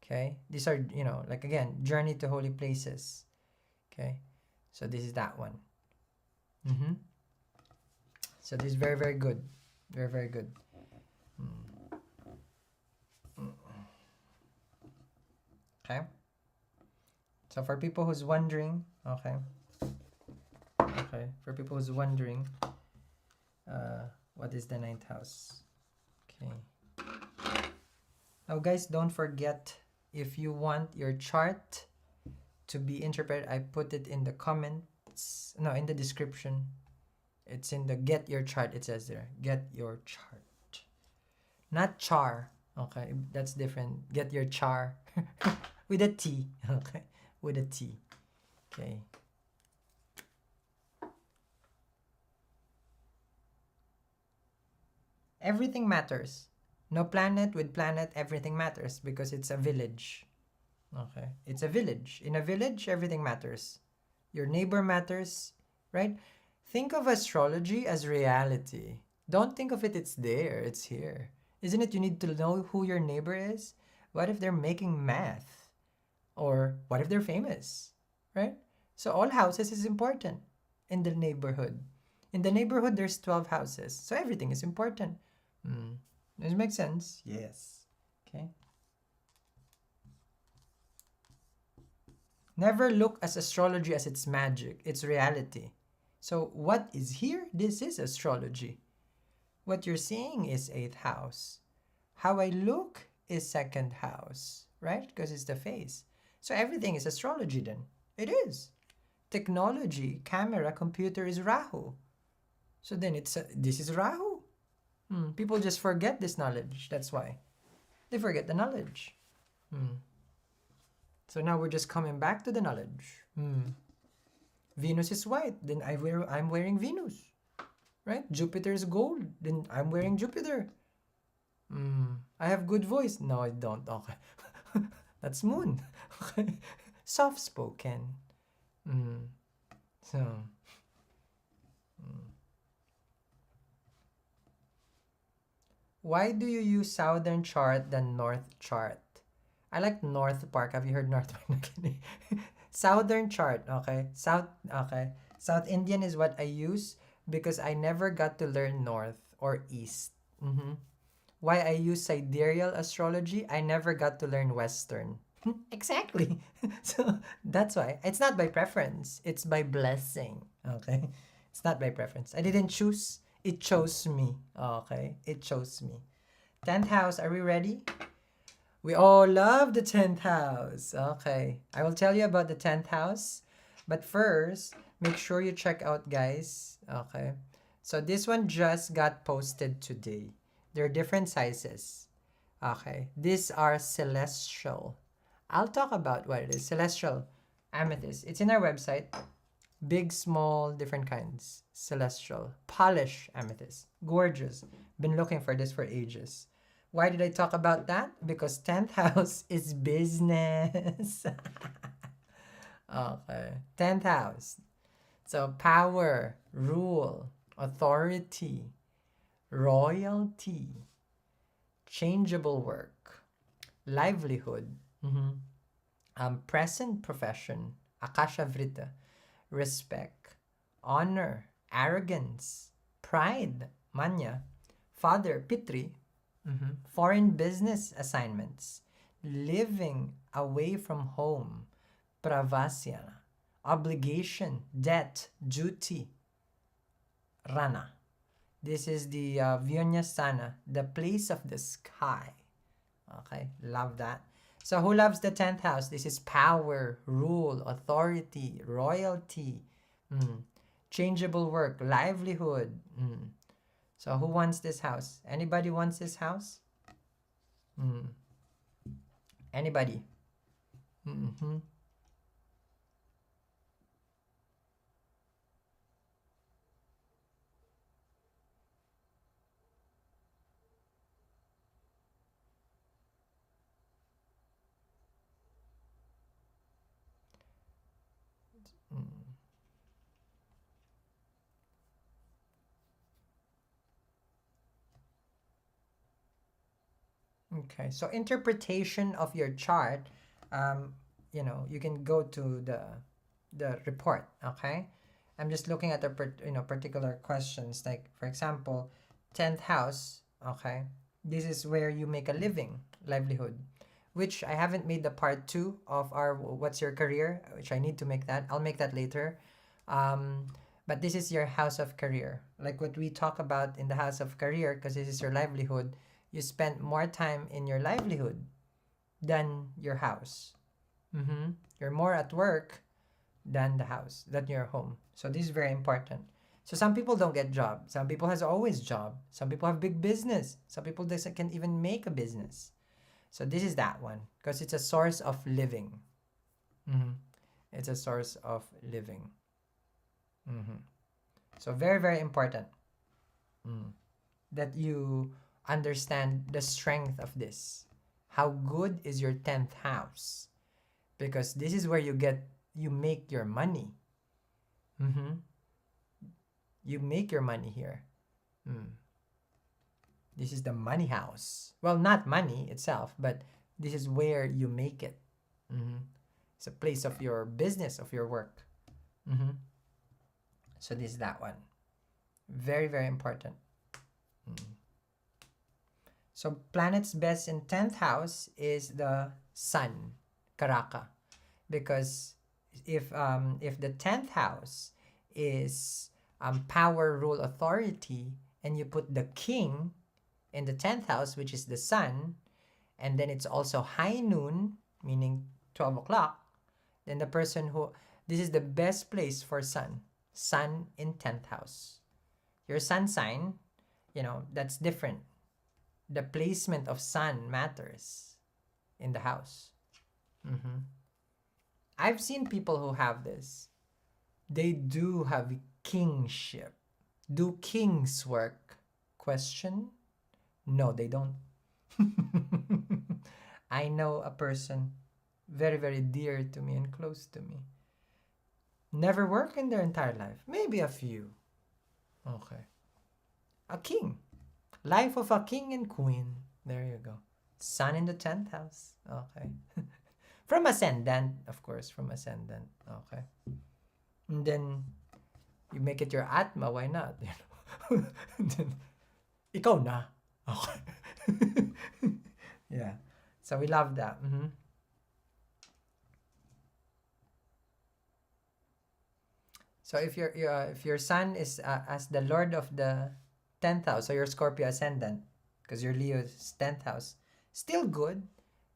Okay, these are, like again, journey to holy places. Okay, so this is that one. So this is very, very good. Very, very good. Okay. So for people who's wondering, okay, for people who's wondering, what is the 9th house? Okay. Now, guys, don't forget, if you want your chart to be interpreted, I put it in the comments. No, in the description. It's in the get your chart. It says there, get your chart, not char. Okay, that's different. Get your char with a T. Okay, with a T. Okay. Everything matters. No planet with planet, everything matters because it's a village. Okay, it's a village. In a village, everything matters. Your neighbor matters, right? Think of astrology as reality. Don't think of it's there, it's here. Isn't it you need to know who your neighbor is? What if they're making math? Or what if they're famous? Right? So all houses is important in the neighborhood. In the neighborhood, there's 12 houses. So everything is important. Does it make sense? Yes. Okay. Never look at astrology as its magic. It's reality. So what is here? This is astrology. What you're seeing is 8th house. How I look is 2nd house, right? Because it's the face. So everything is astrology then. It is. Technology, camera, computer is Rahu. So then this is Rahu. People just forget this knowledge. That's why. They forget the knowledge. So now we're just coming back to the knowledge. Venus is white, then I'm wearing Venus. Right? Jupiter is gold, then I'm wearing Jupiter. I have good voice. No, I don't. Okay. That's moon. Okay. Soft spoken. So why do you use southern chart than north chart? I like North Park. Have you heard North Park? Southern chart, okay. South Indian is what I use because I never got to learn North or East. Why I use sidereal astrology, I never got to learn Western. Exactly. So that's why. It's not by preference. It's by blessing. Okay. It's not by preference. I didn't choose. It chose me. Okay? It chose me. 10th house, are we ready? We all love the 10th house. Okay. I will tell you about the 10th house. But first, make sure you check out, guys. Okay. So this one just got posted today. There are different sizes. Okay. These are celestial. I'll talk about what it is. Celestial amethyst. It's in our website. Big, small, different kinds. Celestial. Polish amethyst. Gorgeous. Been looking for this for ages. Why did I talk about that? Because 10th house is business. Okay. 10th house. So power, rule, authority, royalty, changeable work, livelihood, present profession, akasha vrita, respect, honor, arrogance, pride, manya, father, pitri, foreign business assignments, living away from home, pravasya, obligation, debt, duty, rana. This is the Vyonyasana, the place of the sky. Okay, love that. So who loves the 10th house? This is power, rule, authority, royalty, changeable work, livelihood. So who wants this house? Anybody wants this house? Anybody? Okay, so interpretation of your chart, you can go to the report. Okay, I'm just looking at the particular questions. Like for example, 10th house. Okay, this is where you make a living, livelihood, which I haven't made the part 2 of our what's your career, which I need to make that. I'll make that later. But this is your house of career, like what we talk about in the house of career, because this is your livelihood. You spend more time in your livelihood than your house. You're more at work than the house, than your home. So this is very important. So some people don't get job. Some people has always job. Some people have big business. Some people can even make a business. So this is that one because it's a source of living. It's a source of living. So very, very important that you understand the strength of this. How good is your 10th house? Because this is where you make your money. You make your money here. This is the money house. Well, not money itself, but this is where you make it. It's a place of your business, of your work. So this is that one. Very, very important. So planets best in 10th house is the sun, Karaka. Because if the 10th house is power, rule, authority, and you put the king in the 10th house, which is the sun, and then it's also high noon, meaning 12 o'clock, then the person this is the best place for sun in 10th house. Your sun sign, that's different. The placement of sun matters in the house. I've seen people who have this. They do have kingship. Do kings work? Question? No, they don't. I know a person very, very dear to me and close to me. Never work in their entire life. Maybe a few. Okay. A king. Life of a king and queen. There you go. Sun in the 10th house. Okay. From Ascendant, of course. From Ascendant. Okay. And then, you make it your Atma. Why not? Then, ikaw na. Okay. Yeah. So, we love that. So if your sun is as the lord of the 10th house, so your Scorpio ascendant, because your Leo's 10th house, still good.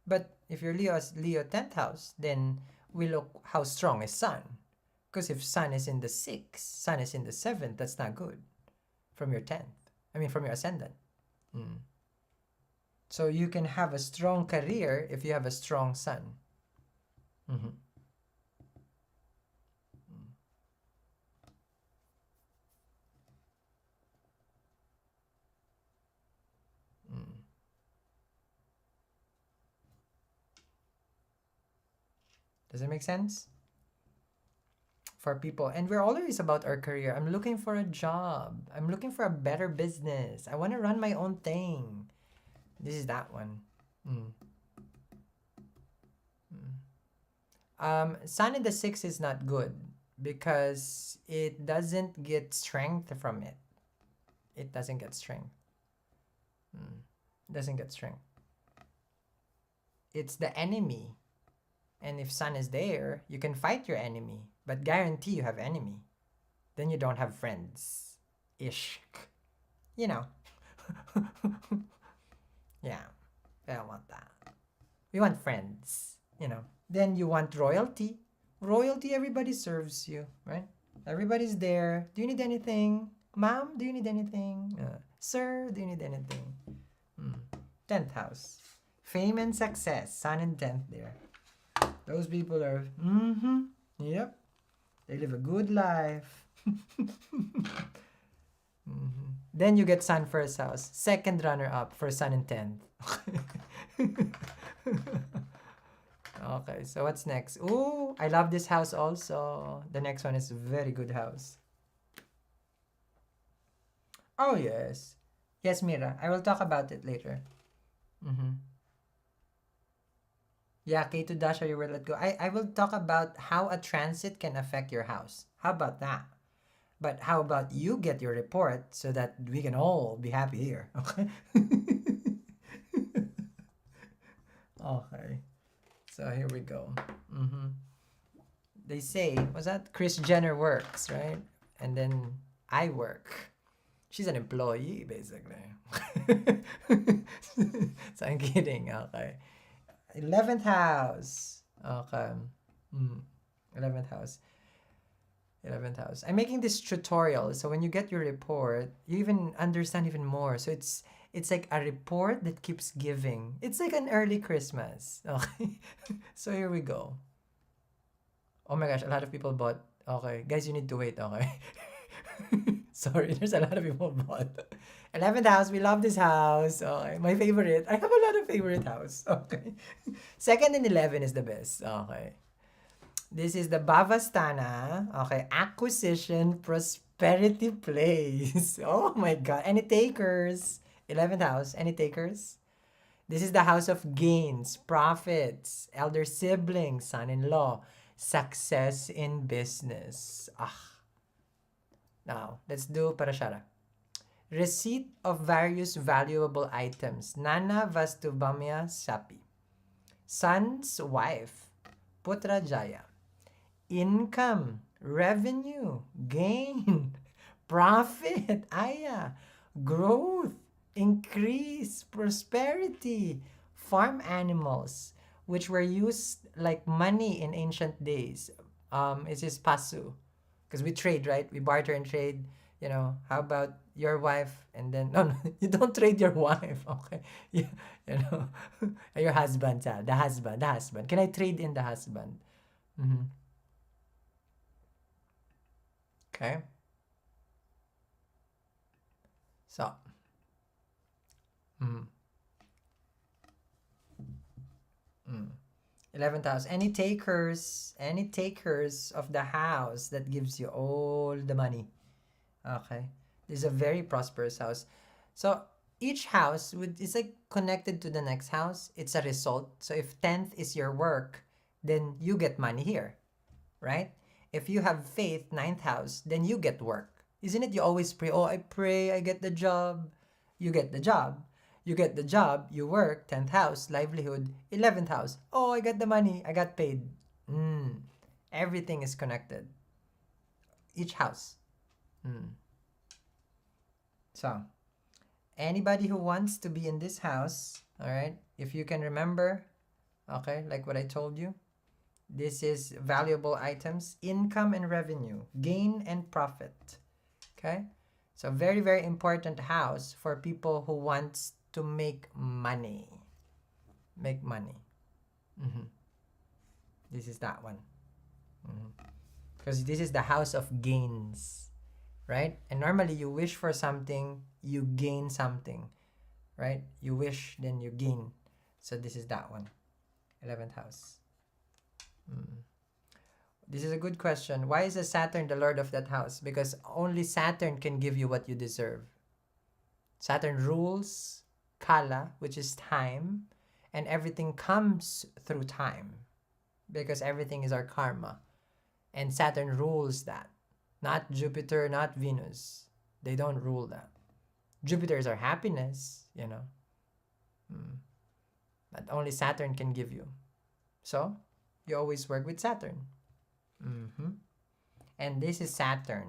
But if your Leo 10th house, then we look how strong is sun. Because if sun is in the 6th, sun is in the 7th, that's not good from your 10th. I mean, from your ascendant. Mm. So you can have a strong career if you have a strong sun. Mm-hmm. Mm. Does it make sense? For people. And we're always about our career. I'm looking for a job. I'm looking for a better business. I want to run my own thing. This is that one. Mm. Sun in the 6 is not good because it doesn't get strength from it. It doesn't get strength. It doesn't get strength. It's the enemy. And if sun is there, you can fight your enemy, but guarantee you have enemy. Then you don't have friends. Ish. You know. Yeah. I don't want that. We want friends, you know. Then you want royalty. Royalty, everybody serves you, right? Everybody's there. Do you need anything? Mom, do you need anything? Sir, do you need anything? 10th house. Fame and success. Sun and 10th there. Those people are, yep. They live a good life. Then you get sun first house. Second runner up for sun in 10th. Okay, so what's next? Ooh, I love this house also. The next one is a very good house. Oh, yes. Yes, Mira. I will talk about it later. Yeah, K2 Dasha, you will let go. I will talk about how a transit can affect your house. How about that? But how about you get your report so that we can all be happy here? Okay. Okay. So here we go. They say, was that Kris Jenner works, right? And then I work. She's an employee, basically. So I'm kidding. Okay. 11th house. Okay. 11th house. 11th house. I'm making this tutorial, so when you get your report, you even understand even more. So it's like a report that keeps giving. It's like an early Christmas. Okay. So here we go. Oh my gosh, a lot of people bought. Okay, guys, you need to wait. Okay. Sorry, there's a lot of people bought. 11th house, we love this house. Okay, my favorite. I have a lot of favorite house. Okay. Second and 11 is the best. Okay. This is the Bhava Sthana. Okay, acquisition, prosperity place. Oh my god. Any takers? 11th house, any takers? This is the house of gains, profits, elder siblings, son-in-law, success in business. Now, let's do Parashara. Receipt of various valuable items. Nana Vastubamya Sapi. Son's wife. Putra Jaya. Income. Revenue. Gain. Profit. Aya. Growth. Increase. Prosperity. Farm animals, which were used like money in ancient days. It is pasu. Because we trade, right? We barter and trade. You know, how about your wife? And then, no, you don't trade your wife, okay? You know, your husband, the husband. Can I trade in the husband? Okay. So, 11th house. Any takers of the house that gives you all the money. Okay. This is a very prosperous house. So each house is like connected to the next house. It's a result. So if 10th is your work, then you get money here, right? If you have faith, 9th house, then you get work. Isn't it? You always pray, oh, I pray, I get the job. You get the job. You get the job, you work, 10th house, livelihood, 11th house. Oh, I got the money, I got paid. Everything is connected. each house. So, anybody who wants to be in this house, all right, if you can remember, okay, like what I told you, this is valuable items, income and revenue, gain and profit. Okay? So very, very important house for people who wants to make money. Make money. This is that one. Because this is the house of gains, right? And normally you wish for something, you gain something, right? You wish, then you gain. So this is that one. 11th house. This is a good question. Why is the Saturn the lord of that house? Because only Saturn can give you what you deserve. Saturn rules Kala, which is time, and everything comes through time because everything is our karma. And Saturn rules that. Not Jupiter, not Venus. They don't rule that. Jupiter is our happiness, you know. But only Saturn can give you. So, you always work with Saturn. And this is Saturn.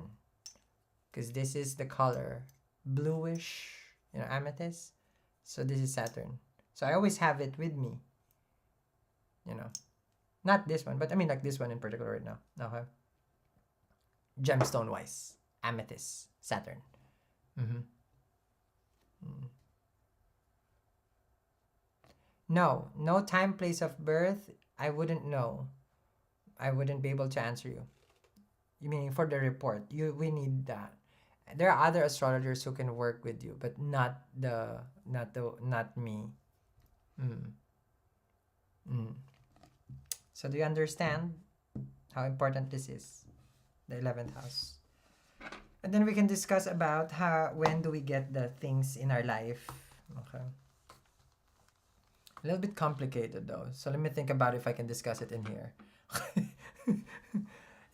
Because this is the color. Bluish, you know, amethyst. So this is Saturn. So I always have it with me. You know. Not this one, but I mean like this one in particular right now. Okay. Gemstone wise. Amethyst. Saturn. No. No time, place of birth. I wouldn't know. I wouldn't be able to answer you. You meaning for the report. We need that. There are other astrologers who can work with you, but not me. So do you understand how important this is? The 11th house. And then we can discuss about when do we get the things in our life. Okay. A little bit complicated though. So let me think about if I can discuss it in here.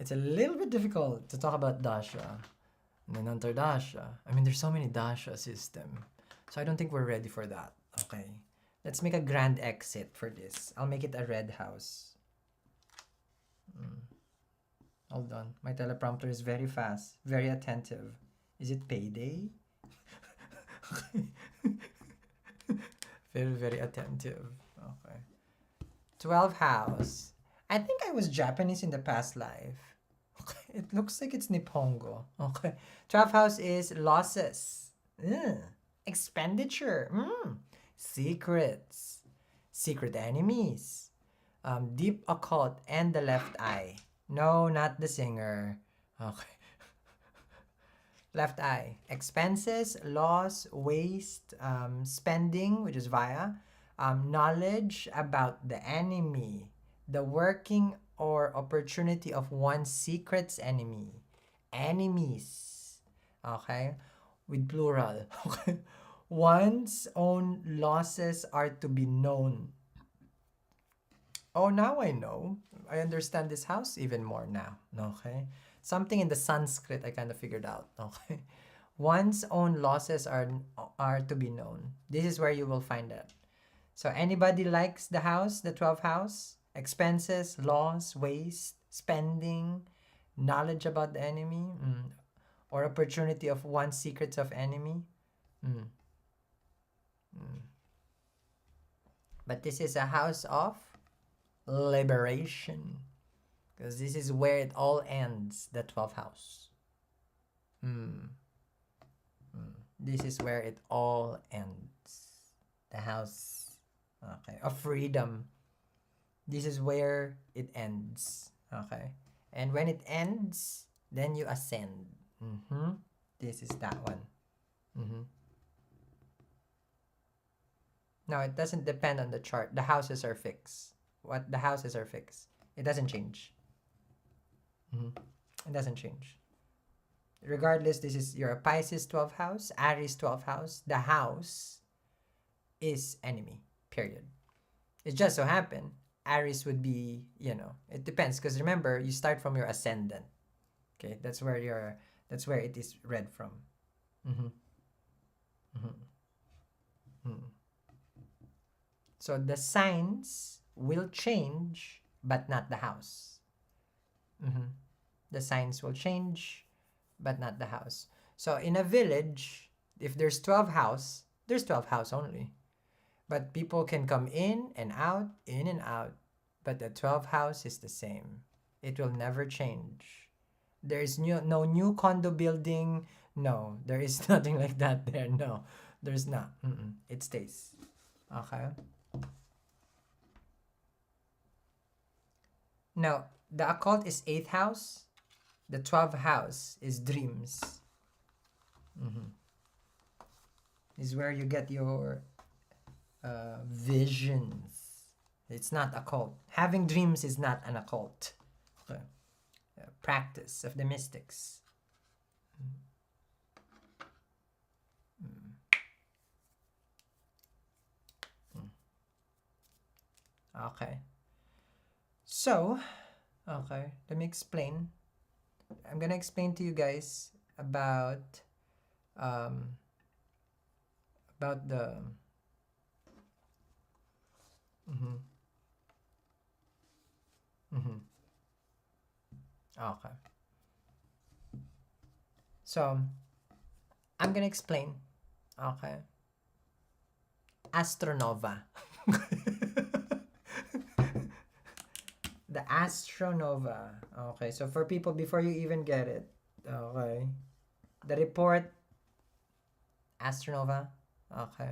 It's a little bit difficult to talk about dasha and then antardasha. I mean, there's so many dasha system. So I don't think we're ready for that. Okay. Let's make a grand exit for this. I'll make it a red house. Hold on. My teleprompter is very fast. Very attentive. Is it payday? Very, very attentive. Okay. 12th house. I think I was Japanese in the past life. Okay. It looks like it's Nippongo. Okay. 12th house is losses. Expenditure. Secrets. Secret enemies. Deep occult and the left eye. No, not the singer. Okay. Left eye. Expenses, loss, waste, spending, which is via, knowledge about the enemy, the working or opportunity of one's secret's enemy. Enemies. Okay? With plural. Okay? One's own losses are to be known. Oh, now I know. I understand this house even more now. Okay? Something in the Sanskrit I kind of figured out. Okay? One's own losses are to be known. This is where you will find it. So anybody likes the house, the 12th house? Expenses, loss, waste, spending, knowledge about the enemy, or opportunity of one's secrets of enemy. But this is a house of liberation. Because this is where it all ends, the 12th house. This is where it all ends. The house, okay, of freedom. This is where it ends, okay? And when it ends, then you ascend. This is that one. Now, it doesn't depend on the chart. The houses are fixed. The houses are fixed. It doesn't change. It doesn't change. Regardless, this is your Pisces 12th house, Aries 12th house. The house is enemy, period. It just so happened, Aries would be, it depends. Because remember, you start from your ascendant. Okay, that's where it is read from. So the signs will change, but not the house. The signs will change, but not the house. So in a village, if there's 12 house, there's 12 house only. But people can come in and out, in and out. But the 12th house is the same. It will never change. There is no new condo building. No, there is nothing like that there. No, there's not. It stays. Okay. Now, the occult is 8th house. The 12th house is dreams. Is where you get your visions. It's not occult. Having dreams is not an occult. Okay. Practice of the mystics. Okay. So, okay, let me explain. I'm gonna explain to you guys about the okay. So, I'm gonna explain. Okay. Astronova. The Astronova. Okay, so for people, before you even get it, okay, the report, Astronova. Okay,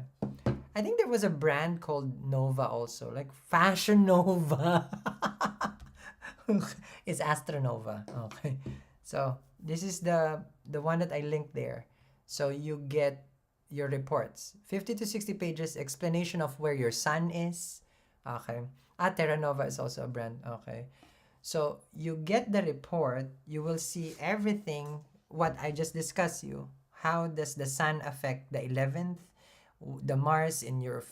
I think there was a brand called Nova also, like Fashion Nova. It's Astronova. Okay, so this is the one that I linked there. So you get your reports, 50 to 60 pages, explanation of where your sun is. Okay. Terra Nova is also a brand. Okay. So you get the report, you will see everything what I just discussed you. How does the sun affect the 11th, the Mars in your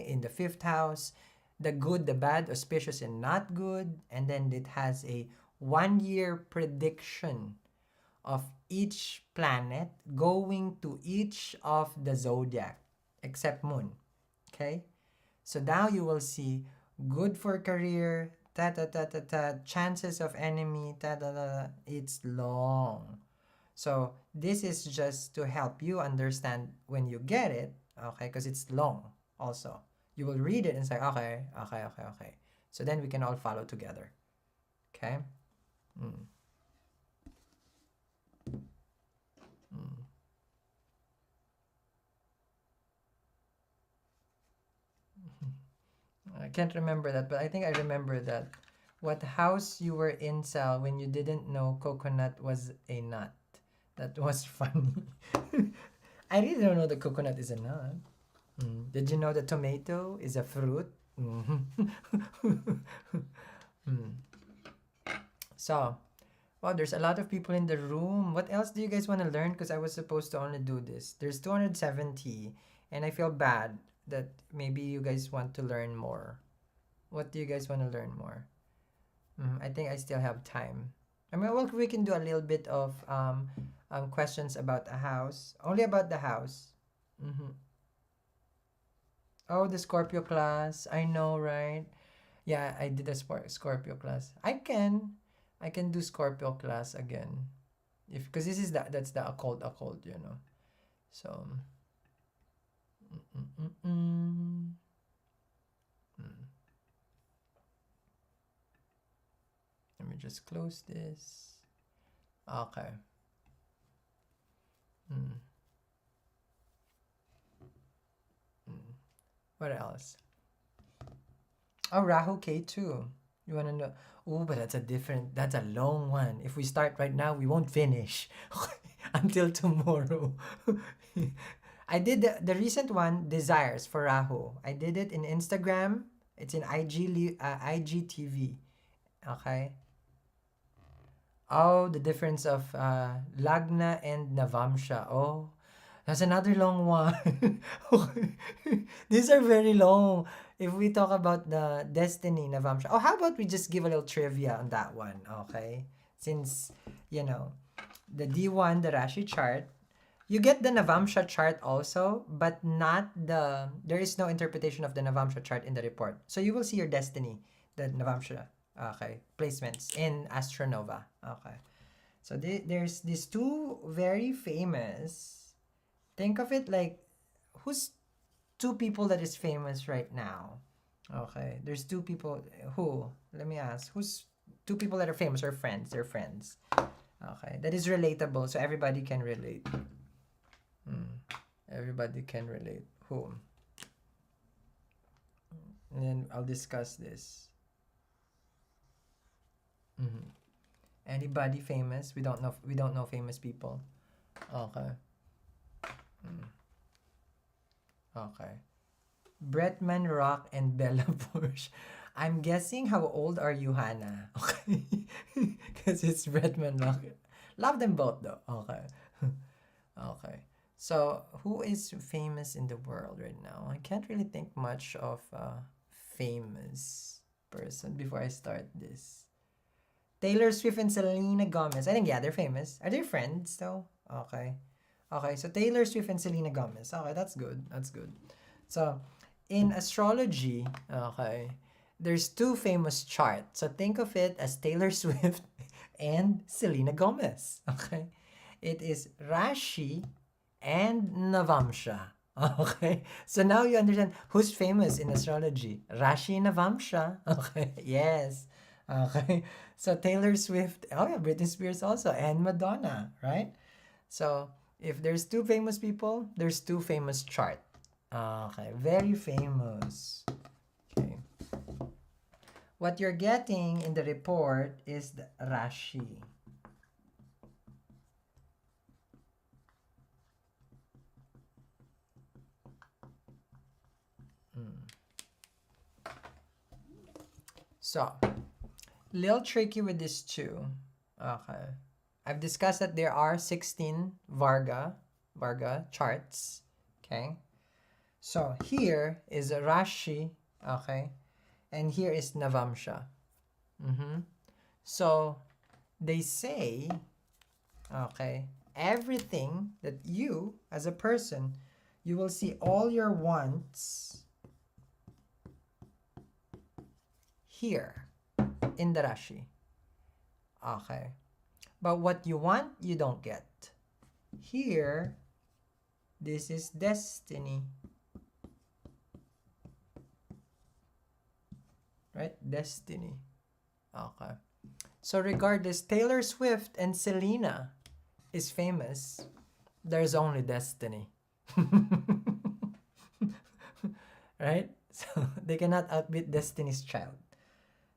in the 5th house, the good, the bad, auspicious and not good, and then it has a 1-year prediction of each planet going to each of the zodiac except moon. Okay? So now you will see good for career, chances of enemy, it's long. So this is just to help you understand when you get it, okay, because it's long also. You will read it and say, okay. So then we can all follow together. Okay? I can't remember that, but I think I remember that. What house you were in, Sal, when you didn't know coconut was a nut? That was funny. I really don't know the coconut is a nut. Did you know the tomato is a fruit? So, wow, there's a lot of people in the room. What else do you guys want to learn? Because I was supposed to only do this. There's 270, and I feel bad that maybe you guys want to learn more. What do you guys want to learn more? I think I still have time. I mean, well, we can do a little bit of questions about a house. Only about the house. Oh, the Scorpio class. I know, right? Yeah, I did a Scorpio class. I can do Scorpio class again. If because this is that's the occult, you know. So let me just close this. Okay. What else? Oh, Rahu K2. You wanna know? Oh, but that's a long one. If we start right now, we won't finish until tomorrow. I did the recent one, Desires for Rahu. I did it in Instagram. It's in IGTV. Okay. Oh, the difference of Lagna and Navamsha. Oh, that's another long one. Okay. These are very long. If we talk about the Destiny Navamsha. Oh, how about we just give a little trivia on that one, okay? Since, you know, the D1, the Rashi chart, you get the Navamsha chart also, but not there is no interpretation of the Navamsha chart in the report. So you will see your destiny, the Navamsha, okay, placements in Astronova, okay. So there's these two very famous. Think of it like, who's two people that is famous right now? Okay, there's two people. Who? Let me ask. Who's two people that are famous or friends? They're friends. Okay, that is relatable, so everybody can relate. Everybody can relate. Who? And then I'll discuss this. Anybody famous? We don't know. We don't know famous people. Okay. Okay. Bretman Rock and Bella Bush. I'm guessing, how old are you, Hannah? Okay. Because it's Bretman Rock. Love them both though. Okay. Okay. So, who is famous in the world right now? I can't really think much of a famous person before I start this. Taylor Swift and Selena Gomez. I think, yeah, they're famous. Are they friends though? Okay. Okay, so Taylor Swift and Selena Gomez. Okay, that's good. That's good. So, in astrology, okay, there's two famous charts. So think of it as Taylor Swift and Selena Gomez. Okay, it is Rashi and Navamsha. Okay, so now you understand who's famous in astrology. Rashi and Navamsha. Okay, yes. Okay, so Taylor Swift. Oh yeah, Britney Spears also, and Madonna, right? So if there's two famous people, there's two famous chart. Okay, very famous. Okay. What you're getting in the report is the Rashi. So, little tricky with this too. Okay. I've discussed that there are 16 Varga charts. Okay. So here is a Rashi, okay, and here is Navamsha. So they say, okay, everything that you, as a person, you will see all your wants here in the Rashi. Okay. But what you want, you don't get. Here, this is destiny. Right? Destiny. Okay. So regardless, Taylor Swift and Selena is famous. There's only destiny. Right? So they cannot outbeat Destiny's Child.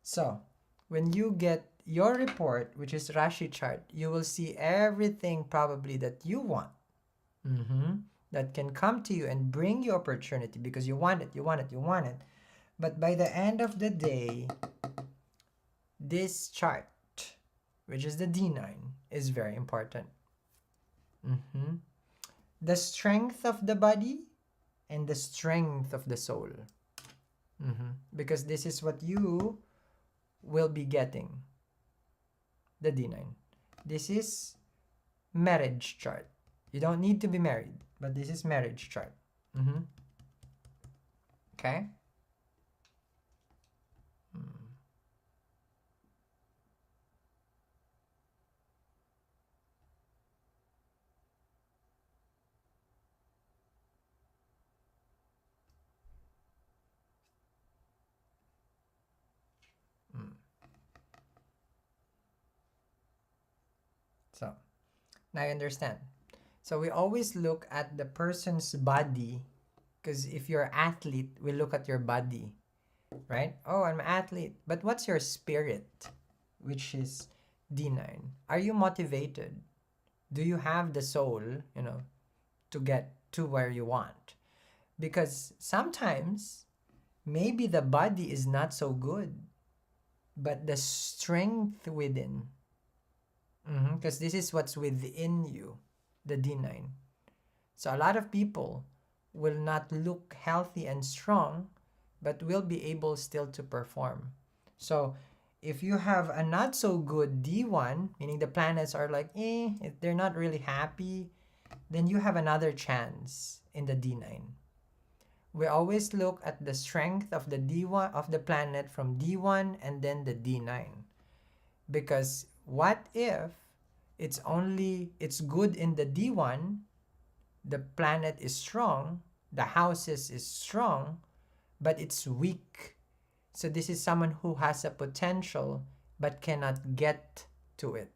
So when you get your report, which is Rashi chart, you will see everything probably that you want. That can come to you and bring you opportunity because you want it, you want it, you want it. But by the end of the day, this chart, which is the D9, is very important. The strength of the body and the strength of the soul. Because this is what you will be getting. The D9. This is marriage chart. You don't need to be married, but this is marriage chart. Okay? So, now you understand. So we always look at the person's body, because if you're an athlete, we look at your body, right? Oh, I'm an athlete. But what's your spirit, which is D9? Are you motivated? Do you have the soul, to get to where you want? Because sometimes maybe the body is not so good, but the strength within, because this is what's within you, the D9. So a lot of people will not look healthy and strong, but will be able still to perform. So if you have a not so good D1, meaning the planets are like, they're not really happy, then you have another chance in the D9. We always look at the strength of the D1 of the planet from D1 and then the D9. Because what if It's good in the D1. The planet is strong, the houses is strong, but it's weak. So this is someone who has a potential but cannot get to it.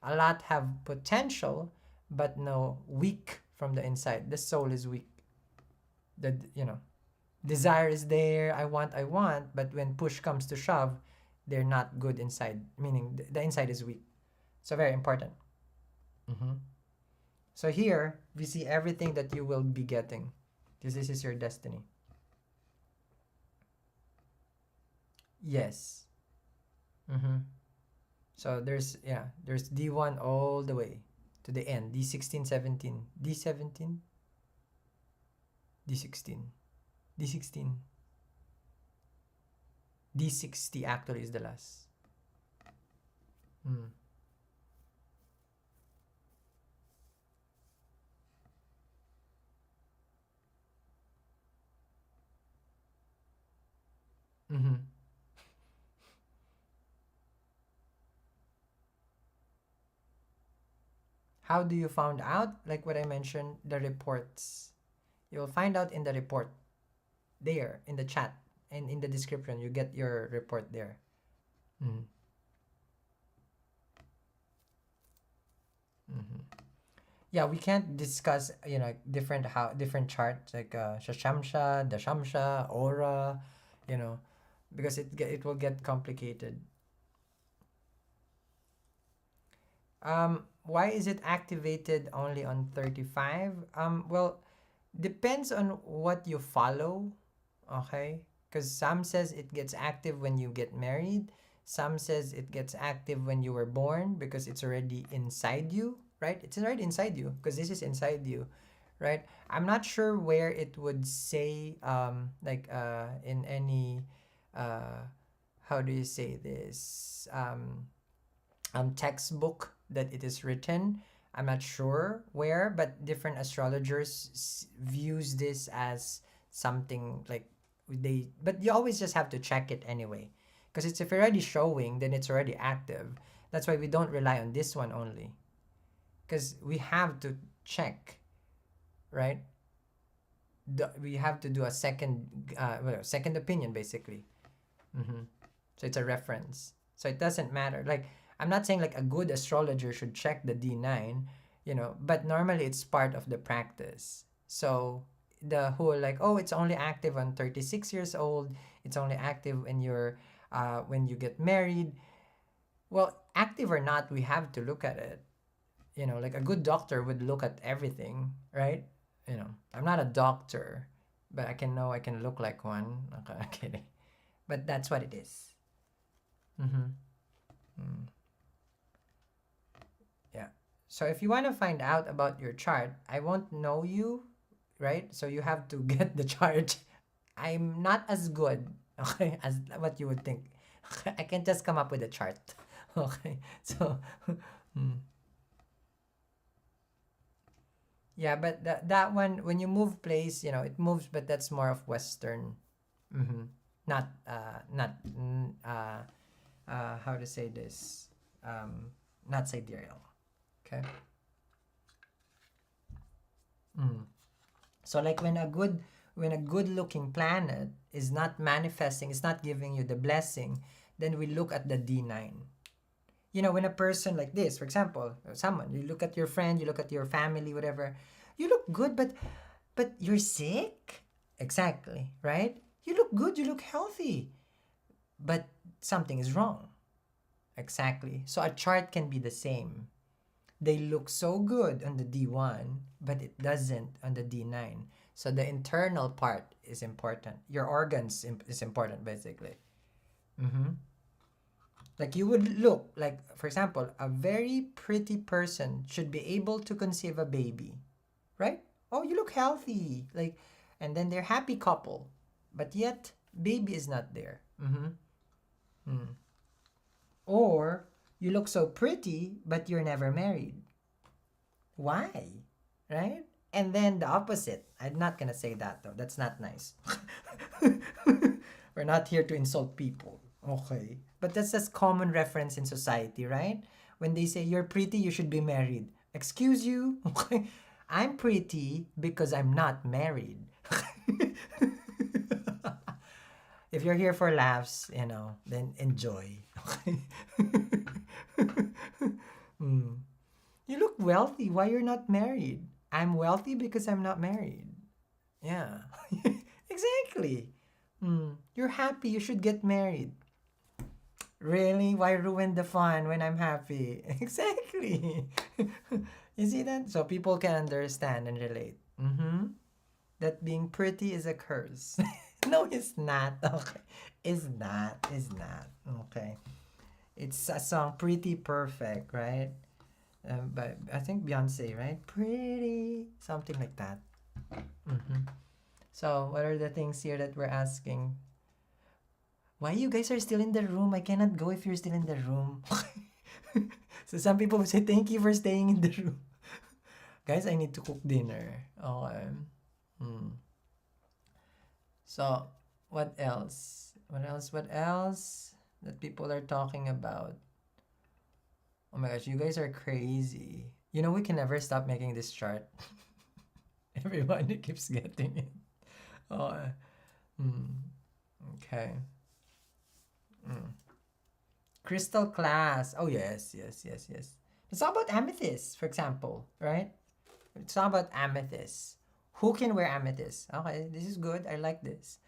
A lot have potential but no, weak from the inside. The soul is weak. The desire is there, I want, but when push comes to shove, they're not good inside, meaning the inside is weak. So very important. Mm-hmm. So here we see everything that you will be getting, because this is your destiny. Yes. Mm-hmm. So there's D1 all the way to the end. D16, 17, D17, D16, D16, D60 actually is the last. Mm. Mm-hmm. How do you found out? Like what I mentioned, the reports. You'll find out in the report there in the chat and in the description. You get your report there. Mm-hmm. Mm-hmm. Yeah, we can't discuss different charts like shashamsha, dashamsha, aura, you know, because it will get complicated. Why is it activated only on 35? Well, depends on what you follow, okay? Because some says it gets active when you get married. Some says it gets active when you were born because it's already inside you, right? It's already inside you because this is inside you, right? I'm not sure where it would say in any uh how do you say this textbook that it is written. I'm not sure where, but different astrologers views this as something like but you always just have to check it anyway. Because it's if already showing, then it's already active. That's why we don't rely on this one only. Because we have to check, right? We have to do a second opinion basically. Mm-hmm. So it's a reference. So it doesn't matter. Like I'm not saying like a good astrologer should check the D9, but normally it's part of the practice. So the whole like, oh, it's only active on 36 years old, it's only active when you get married. Well, active or not, we have to look at it. Like a good doctor would look at everything, right? I'm not a doctor, but I can look like one. Okay, kidding. But that's what it is. Mm-hmm. Mm. Yeah. So if you want to find out about your chart, I won't know you, right? So you have to get the chart. I'm not as good, okay, as what you would think. I can just come up with a chart. Okay. So yeah, but that one when you move place, it moves, but that's more of Western. Mm-hmm. Not how to say this, not sidereal. Okay. Mm. So like when a good looking planet is not manifesting, it's not giving you the blessing, then we look at the D9. When a person like this, for example, someone, you look at your friend, you look at your family, whatever, you look good, but you're sick. Exactly, right? You look good, you look healthy, but something is wrong. Exactly. So a chart can be the same. They look so good on the D1, but it doesn't on the D9. So the internal part is important. Your organs is important, basically. Mm-hmm. Like you would look like, for example, a very pretty person should be able to conceive a baby, right? Oh, you look healthy, like, and then they're happy couple, but yet baby is not there. Mm-hmm. Mm. Or you look so pretty, but you're never married. Why? Right? And then the opposite. I'm not gonna say that though. That's not nice. We're not here to insult people. Okay. But that's just common reference in society, right? when they say you're pretty, you should be married. Excuse you? Okay. I'm pretty because I'm not married. If you're here for laughs, then enjoy. Okay. Mm. You look wealthy. Why you're not married? I'm wealthy because I'm not married. Yeah. Exactly. You're happy. You should get married. Really? Why ruin the fun when I'm happy? Exactly. You see that? So people can understand and relate. That being pretty is a curse. No, it's not. Okay. It's not. It's not. Okay. It's a song, Pretty Perfect, right? But I think Beyonce, right? Pretty. Something like that. So, what are the things here that we're asking? Why you guys are still in the room? I cannot go if you're still in the room. So, some people will say, thank you for staying in the room. Guys, I need to cook dinner. Okay. So, what else? What else? What else that people are talking about? Oh my gosh, you guys are crazy. We can never stop making this chart. Everyone keeps getting it. Oh, okay. Crystal class. Oh, yes, yes, yes, yes. It's all about amethyst, for example, right? It's all about amethyst. Who can wear amethyst? Okay, this is good. I like this.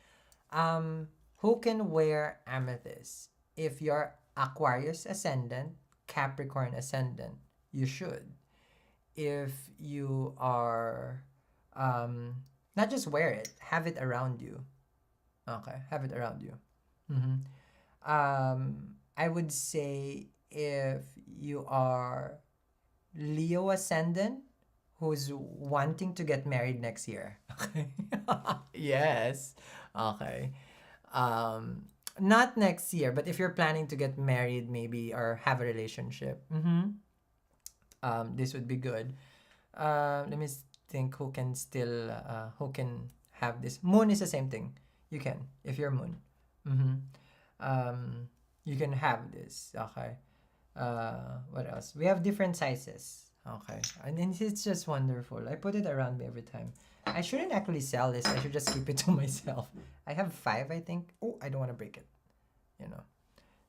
Who can wear amethyst? If you're Aquarius ascendant, Capricorn ascendant, you should. If you are, not just wear it, have it around you. Okay, have it around you. Mm-hmm. I would say if you are Leo ascendant who's wanting to get married next year. Okay. Yes. Okay. Not next year, but if you're planning to get married, maybe, or have a relationship, this would be good. Let me think who can have this. Moon is the same thing. You can if you're Moon. Mm-hmm. You can have this. Okay. What else? We have different sizes. Okay. And then it's just wonderful. I put it around me every time. I shouldn't actually sell this. I should just keep it to myself. I have 5, I think. Oh, I don't want to break it.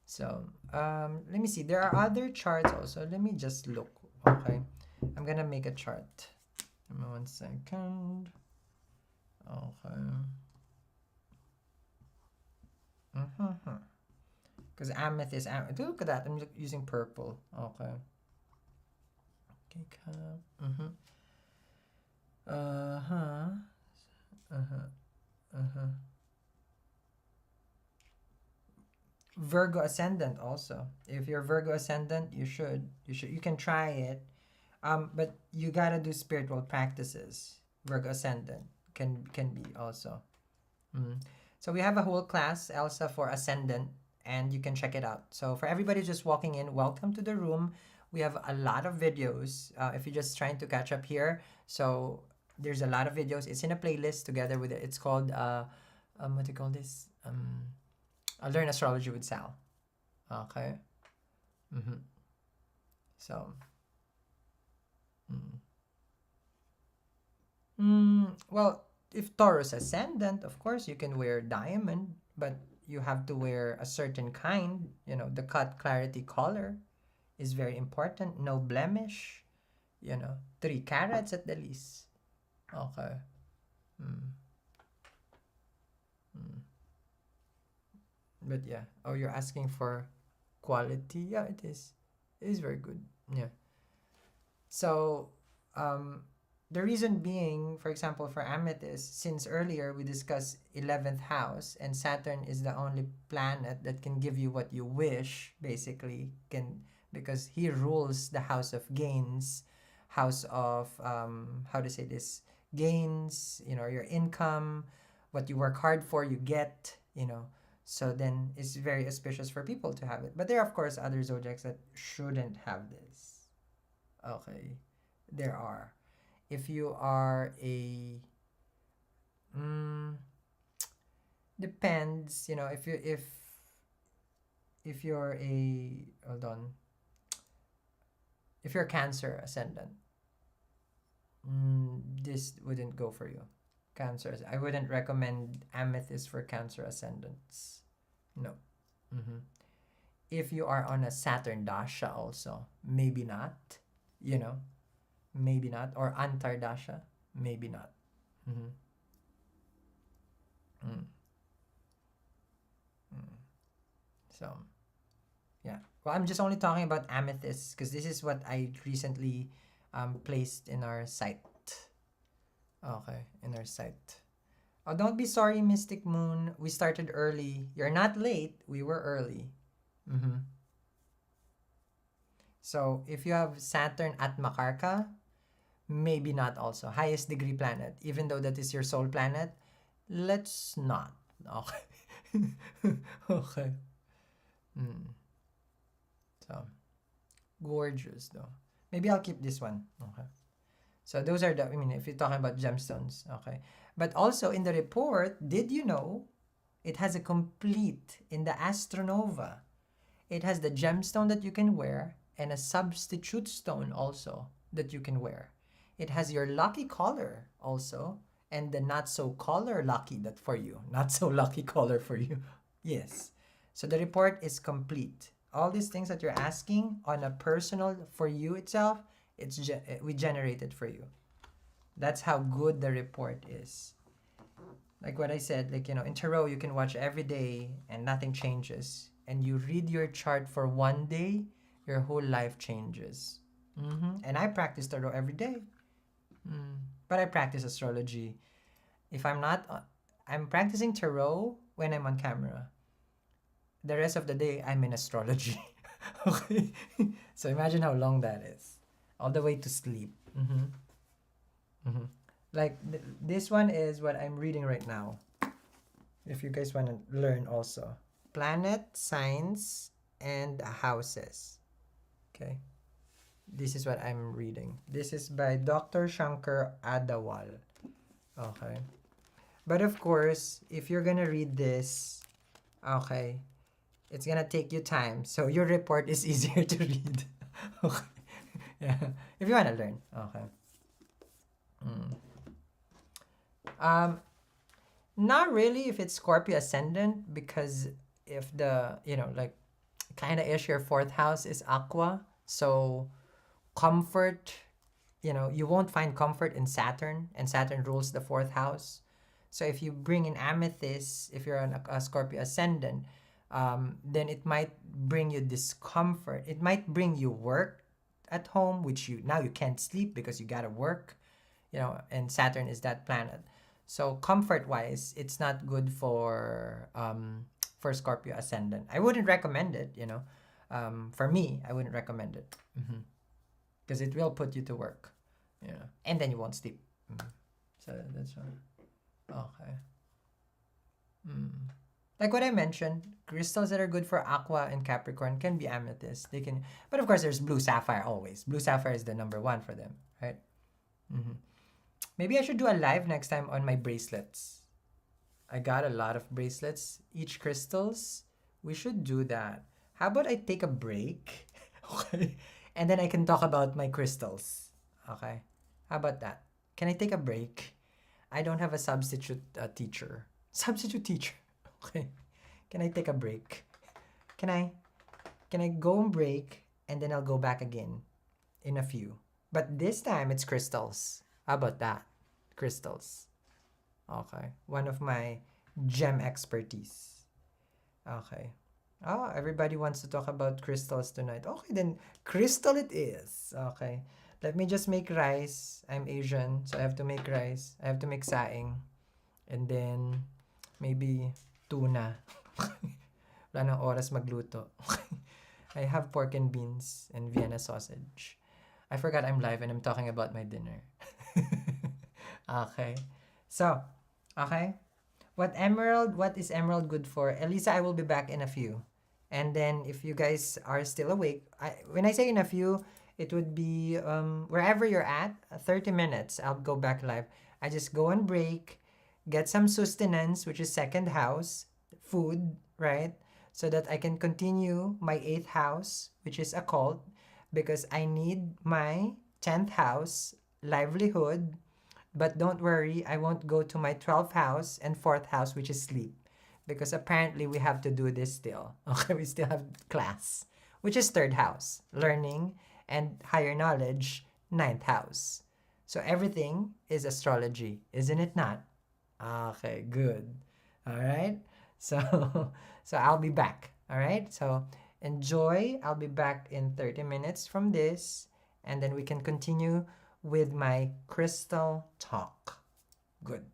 So, let me see. There are other charts also. Let me just look. Okay. I'm gonna make a chart. Give me 1 second. Okay. Because amethyst. Look at that. I'm using purple. Okay. Okay. Uh-huh. Virgo Ascendant also. If you're Virgo Ascendant, you can try it. But you gotta do spiritual practices. Virgo Ascendant can be also. So we have a whole class, Elsa, for Ascendant, and you can check it out. So for everybody just walking in, welcome to the room. We have a lot of videos. If you're just trying to catch up here, so there's a lot of videos. It's in a playlist together with it. It's called what do you call this? Learn Astrology with Sal. Okay. So. Well, if Taurus ascendant, of course you can wear diamond, but you have to wear a certain kind. The cut, clarity, color is very important. No blemish. 3 carats at the least. Okay. But yeah. Oh, you're asking for quality? Yeah, it is. It is very good. Yeah. So, the reason being, for example, for amethyst, since earlier we discussed 11th house, and Saturn is the only planet that can give you what you wish, basically, because he rules the house of gains, house of, how to say this, gains, your income, what you work hard for, you get. So then it's very auspicious for people to have it. But there are, of course, other zodiacs that shouldn't have this. Okay. There are. If you are a depends, if you're a hold on. If you're Cancer Ascendant, this wouldn't go for you. Cancer, I wouldn't recommend amethyst for Cancer Ascendants. No. Mm-hmm. If you are on a Saturn Dasha also, maybe not. You know, maybe not. Or Antardasha, maybe not. Mm-hmm. Mm. Mm. So, yeah. Well, I'm just only talking about amethyst because this is what I recently placed in our site. Okay, in our site. Oh, don't be sorry, Mystic Moon. We started early. You're not late. We were early. Mm-hmm. So, if you have Saturn at Makarka, maybe not also. Highest degree planet. Even though that is your soul planet, let's not. Okay. Okay. Mm. So, gorgeous though. Maybe I'll keep this one. Okay. So those are the, I mean, if you're talking about gemstones, okay. But also in the report, did you know it has a complete, in the Astronova, it has the gemstone that you can wear and a substitute stone also that you can wear. It has your lucky color also and the not so color lucky that for you, not so lucky color for you. Yes. So the report is complete. All these things that you're asking on a personal for you itself, we generated for you. That's how good the report is. Like what I said, like, in tarot, you can watch every day and nothing changes. And you read your chart for one day, your whole life changes. And I practice tarot every day. But I practice astrology. If I'm not, I'm practicing tarot when I'm on camera. The rest of the day, I'm in astrology. Okay? So imagine how long that is. All the way to sleep. Like this one is what I'm reading right now. If you guys want to learn also. Planet, signs, and houses. Okay. This is what I'm reading. This is by Dr. Shankar Adawal. Okay. But of course, if you're gonna read this, okay, it's gonna take you time. So your report is easier to read. Okay. Yeah. If you wanna learn. Okay. Not really if it's Scorpio Ascendant, because if the, like, kind of ish, your fourth house is Aqua. So comfort, you won't find comfort in Saturn, and Saturn rules the fourth house. So if you bring in amethyst, if you're on a Scorpio Ascendant, then it might bring you discomfort. It might bring you work at home, which you can't sleep because you gotta work, and Saturn is that planet. So comfort-wise, it's not good for Scorpio Ascendant. I wouldn't recommend it. For me, I wouldn't recommend it because it will put you to work, and then you won't sleep. So that's one. Okay. Like what I mentioned, crystals that are good for Aqua and Capricorn can be amethyst. They can, but of course, there's blue sapphire always. Blue sapphire is the number one for them, right? Maybe I should do a live next time on my bracelets. I got a lot of bracelets, each crystals. We should do that. How about I take a break? Okay. And then I can talk about my crystals. Okay. How about that? Can I take a break? I don't have a substitute teacher. Substitute teacher. Okay. Can I take a break? Can I go and break and then I'll go back again in a few. But this time it's crystals. How about that? Crystals. Okay. One of my gem expertise. Okay. Oh, everybody wants to talk about crystals tonight. Okay, then crystal it is. Okay. Let me just make rice. I'm Asian, so I have to make rice. I have to make saing. And then maybe tuna. Wala nang oras magluto. I have pork and beans and Vienna sausage. I forgot I'm live and I'm talking about my dinner. Okay. So, okay. What is emerald good for? Elisa, I will be back in a few. And then if you guys are still awake, when I say in a few, it would be wherever you're at, 30 minutes, I'll go back live. I just go on break, get some sustenance, which is second house, food, right? So that I can continue my eighth house, which is occult. because I need my 10th house livelihood. But don't worry, I won't go to my 12th house and 4th house, which is sleep. Because apparently we have to do this still. Okay, we still have class, which is 3rd house, learning and higher knowledge, 9th house. So everything is astrology, isn't it not? Okay, good. All right. So so I'll be back. All right. So enjoy. I'll be back in 30 minutes from this, and then we can continue with my crystal talk. Good.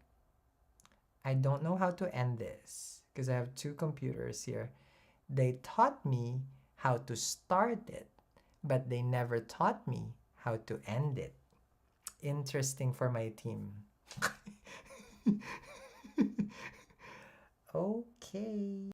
I don't know how to end this because I have two computers here. They taught me how to start it, but they never taught me how to end it. Interesting for my team. Okay.